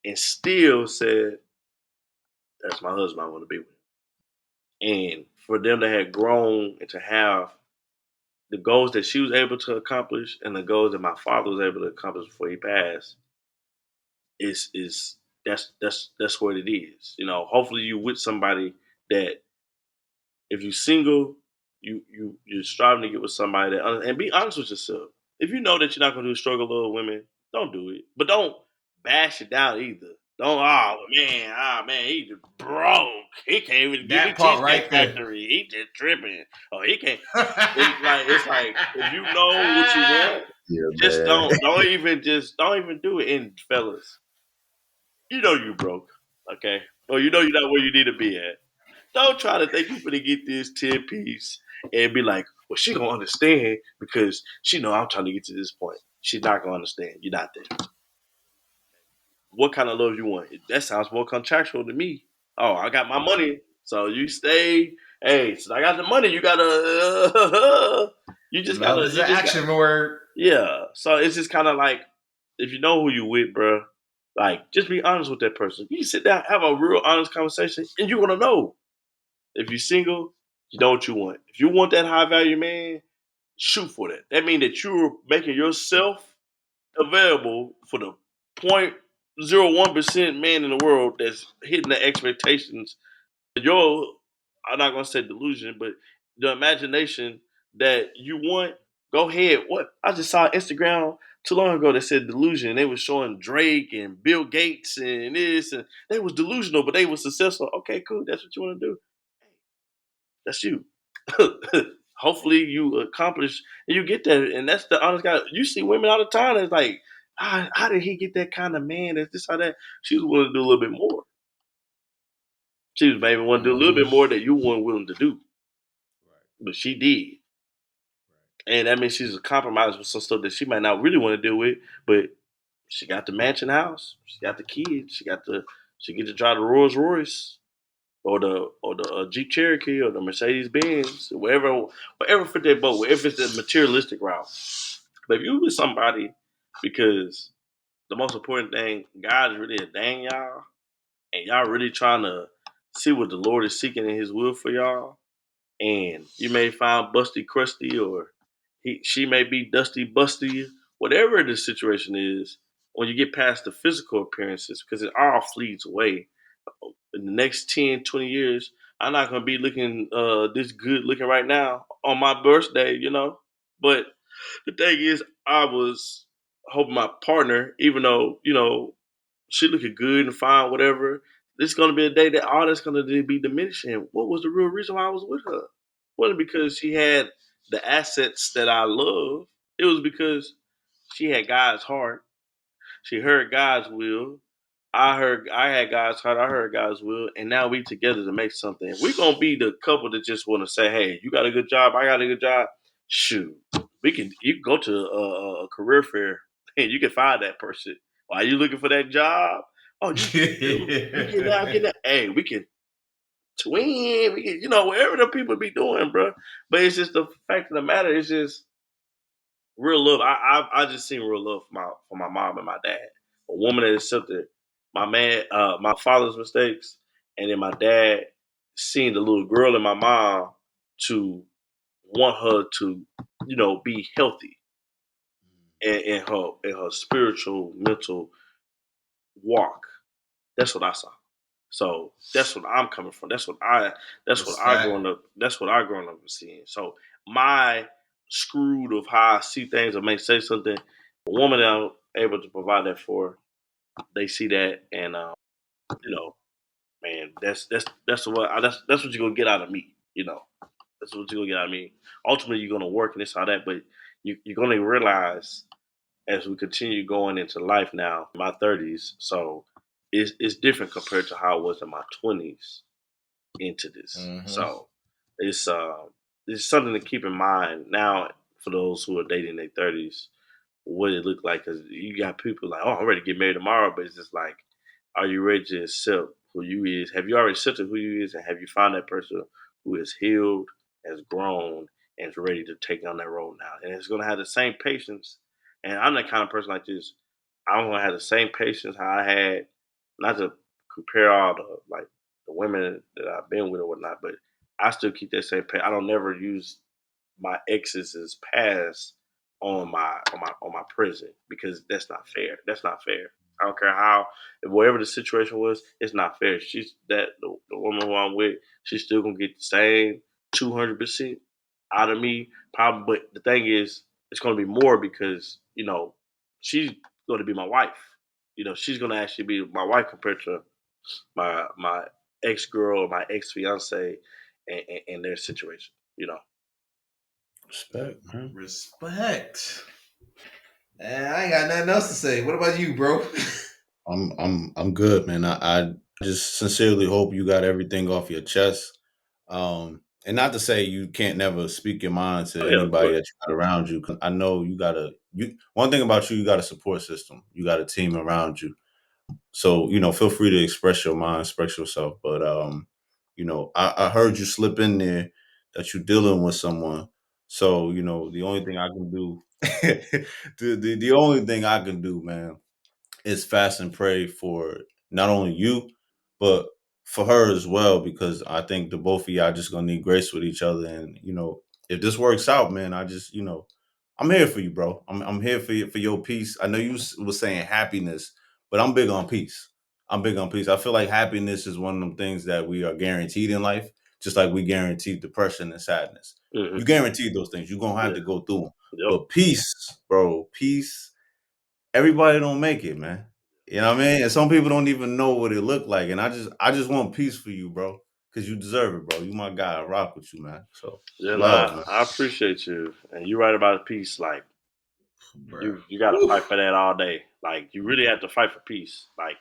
and still said, that's my husband I want to be with. And for them to have grown and to have the goals that she was able to accomplish and the goals that my father was able to accomplish before he passed, is that's what it is. Hopefully you with somebody that if you single, you're striving to get with somebody that and be honest with yourself. If you know that you're not gonna do struggle little women, don't do it. But don't bash it down either. Don't man, he just broke. He can't even get a That part cheesecake right there. factory. He just tripping. Oh, he can't. It's like if you know what you want, Yeah, just man. don't even do it. And fellas, you know you broke, okay? Or you know you're not where you need to be at. Don't try to think you're gonna get this 10 piece and be like, well, she gonna understand because she know I'm trying to get to this point. She's not gonna understand. You're not there. What kind of love you want? That sounds more contractual to me. Oh, I got my money, so you stay. Hey, since I got the money, you gotta. You just Love gotta. is You an just got. action word. Yeah. So it's just kind of like if you know who you with, bro. Like, just be honest with that person. You can sit down, have a real honest conversation, and you're gonna know. If you're single, you know what you want. If you want that high value man, shoot for that. That means that you're making yourself available for the 0.01% man in the world that's hitting the expectations. Your, I'm not gonna say delusion, but the imagination that you want. Go ahead. What I just saw Instagram too long ago that said delusion. They was showing Drake and Bill Gates and this, and they was delusional, but they was successful. Okay, cool. That's what you want to do. That's you. Hopefully you accomplish and you get that. And that's the honest guy. You see women all the time that's like, how did he get that kind of man? That's this, how that. She was willing to do a little bit more. She was maybe want to do a little bit more that you weren't willing to do. But she did. And that means she's a compromise with some stuff that she might not really want to deal with. But she got the mansion house. She got the kids. She get to drive the Rolls Royce or the Jeep Cherokee or the Mercedes Benz, whatever fit their boat, wherever it's the materialistic route. But if you with somebody, because the most important thing, God is really a dang y'all, and y'all really trying to see what the Lord is seeking in His will for y'all, and you may find busty crusty or she may be dusty busty, whatever the situation is. When you get past the physical appearances, because it all flees away, in the next 10, 20 years, I'm not gonna be looking this good looking right now on my birthday. But the thing is, I was hoping my partner, even though, she looking good and fine, whatever, this is gonna be a day that all that's gonna be diminishing. What was the real reason why I was with her? It wasn't because she had the assets that I love. It was because she had God's heart. She heard God's will. I had God's heart, I heard God's will, and now we together to make something. We're gonna be the couple that just wanna say, hey, you got a good job, I got a good job. Shoot. You can go to a career fair and you can find that person. Why you looking for that job? Oh, you getting that, I'm getting that. Hey, we can twin, we can, whatever the people be doing, bro. But it's just the fact of the matter, it's just real love. I just seen real love for my mom and my dad. A woman that accepted my father's mistakes, and then my dad seeing the little girl in my mom to want her to, be healthy in her spiritual mental walk. That's what I saw. So that's what I'm coming from. Respect. That's what I grown up seeing. So my screwed of how I see things or may say something, a woman that I'm able to provide that for, they see that and you know, man, that's what you're gonna get out of me. That's what you're gonna get out of me. Ultimately, you're gonna work and this all that, but you're gonna realize as we continue going into life now, my 30s. So it's different compared to how it was in my 20s into this. Mm-hmm. So it's uh it's something to keep in mind now for those who are dating their 30s. What it look like, because you got people like, oh, I'm ready to get married tomorrow, but it's just like, are you ready to accept who you is? Have you already accepted who you is, and have you found that person who is healed, has grown, and is ready to take on that role now? And it's gonna have the same patience. And I'm that kind of person like this. I'm gonna have the same patience how I had, not to compare all the like the women that I've been with or whatnot, but I still keep that same patience. I don't never use my exes' past on my present, because that's not fair. That's not fair. I don't care how, whatever the situation was, it's not fair. She's that the woman who I'm with, she's still gonna get the same 200% out of me, probably. But the thing is, it's gonna be more because she's gonna be my wife. She's gonna actually be my wife compared to my ex girl or my ex fiance and their situation. Respect, man. Respect. I ain't got nothing else to say. What about you, bro? I'm good, man. I just sincerely hope you got everything off your chest. And not to say you can't never speak your mind to Oh yeah, of anybody course. that you got around you. 'Cause I know you one thing about you got a support system. You got a team around you. So, feel free to express your mind, express yourself. But I heard you slip in there that you're dealing with someone. So, the only thing I can do the only thing I can do, man, is fast and pray for not only you, but for her as well, because I think the both of y'all just gonna need grace with each other. And if this works out, man, I just I'm here for you, bro. I'm here for you, for your peace. I know you was saying happiness, but I'm big on peace. I'm big on peace. I feel like happiness is one of them things that we are guaranteed in life, just like we guaranteed depression and sadness. Hmm. You guaranteed those things. You're gonna have Yeah. to go through them. Yep. But peace, bro, peace, everybody don't make it, man. You know what I mean? And some people don't even know what it looked like. And I just want peace for you, bro. Cause you deserve it, bro. You my guy. I rock with you, man. So Yeah, and love, man. I appreciate you, and you're right about peace. Like Bro. you got to Woo. fight for that all day. Like you really have to fight for peace. Like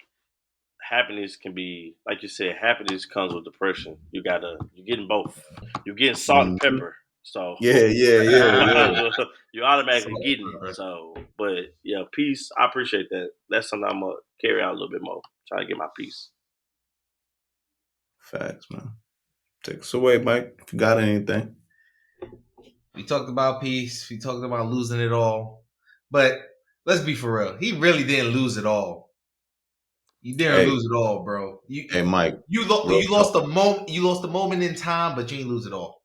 happiness can be, like you said, happiness comes with depression. You're getting both. You're getting salt and Mhm. pepper. So Yeah, yeah, yeah, you might yeah. as well, you're automatically Salt getting and it. pepper. So, but yeah, peace. I appreciate that. That's something I'm gonna carry out a little bit more. Try to get my peace. Facts, man. Take us away, Mike. If you got anything. We talked about peace. We talked about losing it all. But let's be for real. He really didn't lose it all. You didn't Hey, lose it all, bro. hey, Mike. You Real lost talk. the moment. You lost the moment in time, but you didn't lose it all.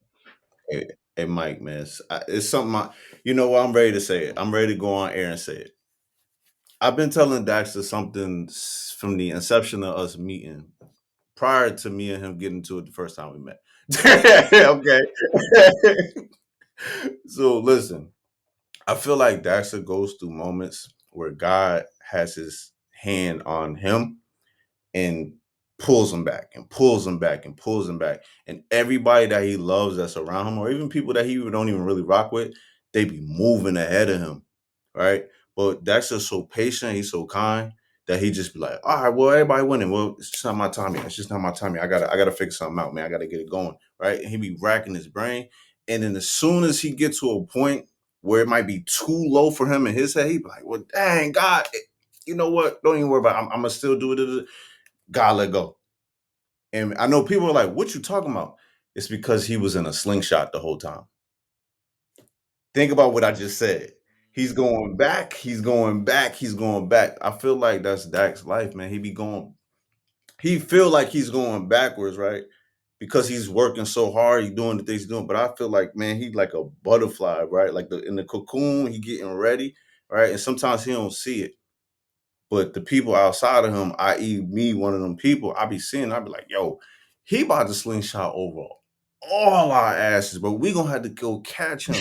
Hey, hey, Mike, man. It's something. You know what? I'm ready to say it. I'm ready to go on air and say it. I've been telling Daxter something from the inception of us meeting, prior to me and him getting to it the first time we met. Okay. So listen, I feel like Daxter goes through moments where God has his hand on him and pulls him back and pulls him back and pulls him back. And everybody that he loves that's around him, or even people that he don't even really rock with, they be moving ahead of him. Right. But that's just so patient. He's so kind that he just be like, all right, well, everybody winning. Well, it's just not my time yet. It's just not my time yet. I gotta figure something out, man. I gotta get it going. Right. And he be racking his brain. And then as soon as he gets to a point where it might be too low for him in his head, he be like, well, dang, God, you know what? Don't even worry about it. I'm gonna still do it. God let go. And I know people are like, what you talking about? It's because he was in a slingshot the whole time. Think about what I just said. He's going back, he's going back, he's going back. I feel like that's Dak's life, man. He feel like he's going backwards, right? Because he's working so hard, he's doing the things he's doing. But I feel like, man, he's like a butterfly, right? Like in the cocoon, he getting ready, right? And sometimes he don't see it. But the people outside of him, i.e., me, one of them people, I be seeing, I be like, yo, he about to slingshot over all our asses, but we gonna have to go catch him.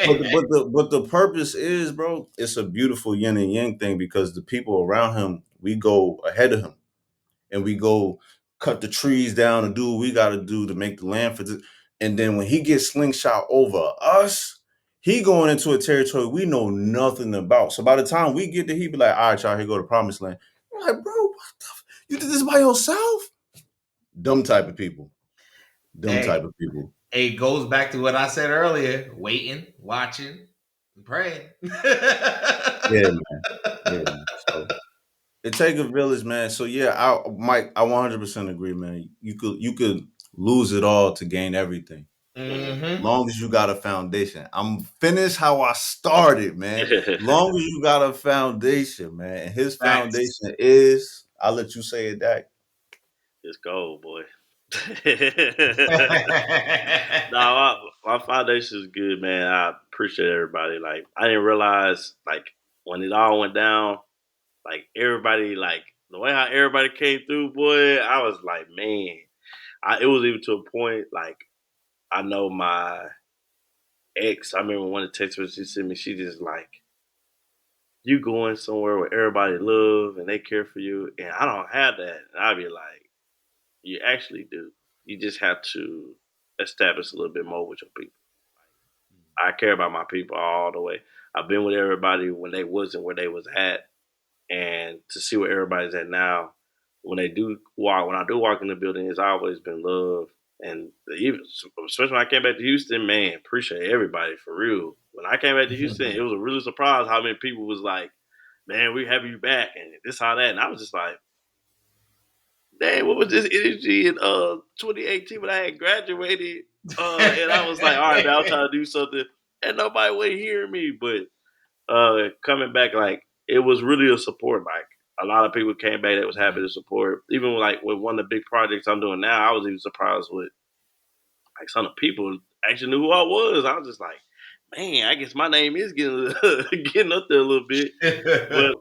But the purpose is, bro, it's a beautiful yin and yang thing, because the people around him, we go ahead of him and we go cut the trees down and do what we gotta do to make the land for this. And then when he gets slingshot over us, he going into a territory we know nothing about. So by the time we get there, he be like, all right, y'all, here go to promised land. I'm like, bro, what the you did this by yourself? Dumb type of people. Dumb type of people. It goes back to what I said earlier: waiting, watching, and praying. Yeah, man. Yeah, man. So it take a village, man. So yeah, Mike, I 100% agree, man. You could lose it all to gain everything. Long as you got a foundation. I'm finished how I started, man. Long as you got a foundation, man. And his foundation is, I'll let you say it, Dak. It's gold, boy. Nah, my foundation is good, man. I appreciate everybody. Like, I didn't realize, like, when it all went down, like, everybody, like, the way how everybody came through, boy, I was like, man. It was even to a point, like, I know my ex, I remember one of the text messages she sent me, she just like, you going somewhere where everybody love and they care for you, and I don't have that. And I'd be like, you actually do. You just have to establish a little bit more with your people. I care about my people all the way. I've been with everybody when they wasn't where they was at, and to see where everybody's at now. When I do walk in the building, it's always been love. And even, especially when I came back to Houston, man, appreciate everybody for real. When I came back to Houston, it was a really surprise how many people was like, man, we have you back and this, how that. And I was just like, dang, what was this energy in 2018 when I had graduated? And I was like, all right, man, I'm trying to do something. And nobody would hear me. But coming back, like, it was really a support. Like, a lot of people came back that was happy to support. Even like with one of the big projects I'm doing now, I was even surprised with like some of the people actually knew who I was. I was just like, man, I guess my name is getting getting up there a little bit. But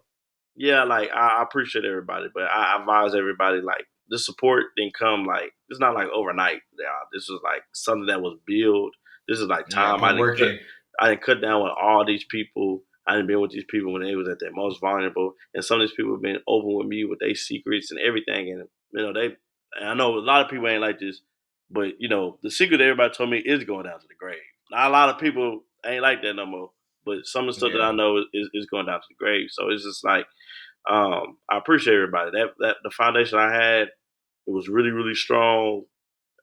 yeah, like I appreciate everybody, but I advise everybody like the support didn't come like it's not like overnight. Yeah, this was like something that was built. This is like time. I didn't cut down with all these people. I didn't been with these people when they was at their most vulnerable, and some of these people have been open with me with their secrets and everything. And you know, I know a lot of people ain't like this, but you know, the secret that everybody told me is going down to the grave. Not a lot of people ain't like that no more, but some of the stuff that I know is going down to the grave. So it's just like I appreciate everybody. That the foundation I had, it was really really strong.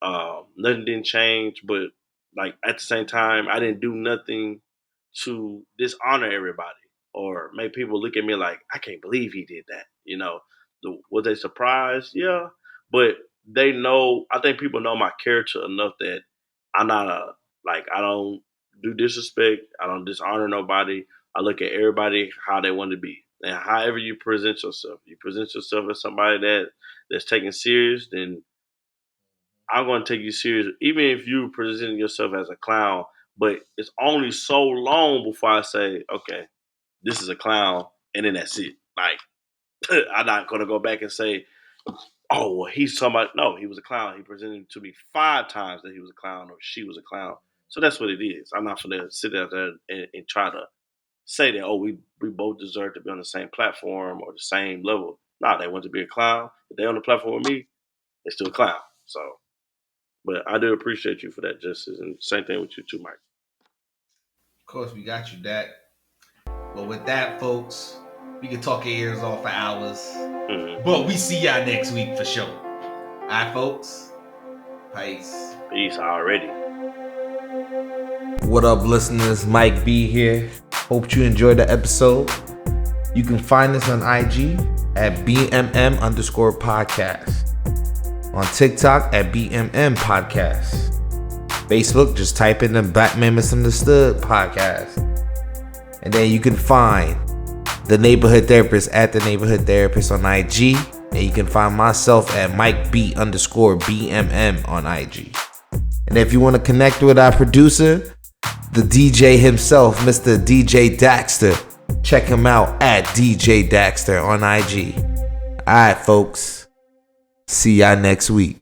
Nothing didn't change, but like at the same time, I didn't do nothing to dishonor everybody or make people look at me like I can't believe he did that. You know, was they surprised? Yeah, but they know. I think people know my character enough that I'm not I don't do disrespect. I don't dishonor nobody. I look at everybody how they want to be, and however you present yourself. You present yourself as somebody that's taken serious, then I'm going to take you serious, even if you present yourself as a clown. But it's only so long before I say, okay, this is a clown, and then that's it. Like, I'm not going to go back and say, oh, well, he's somebody. No, he was a clown. He presented to me 5 times that he was a clown or she was a clown. So that's what it is. I'm not going to sit out there and try to say that, oh, we both deserve to be on the same platform or the same level. No, they want to be a clown. If they're on the platform with me, they're still a clown. So. But I do appreciate you for that, Justice, and same thing with you too, Mike. Of course, we got you, Dak. But with that, folks, we can talk our ears off for hours. Mm-hmm. But we see y'all next week for sure. All right, folks. Peace. Peace already. What up, listeners? Mike B here. Hope you enjoyed the episode. You can find us on IG at BMM_podcast. On TikTok at BMM Podcast. Facebook, just type in the Black Man Misunderstood Podcast. And then you can find the Neighborhood Therapist at the Neighborhood Therapist on IG. And you can find myself at MikeB_BMM on IG. And if you want to connect with our producer, the DJ himself, Mr. DJ DAKster, check him out at DJ DAKster on IG. Alright, folks. See y'all next week.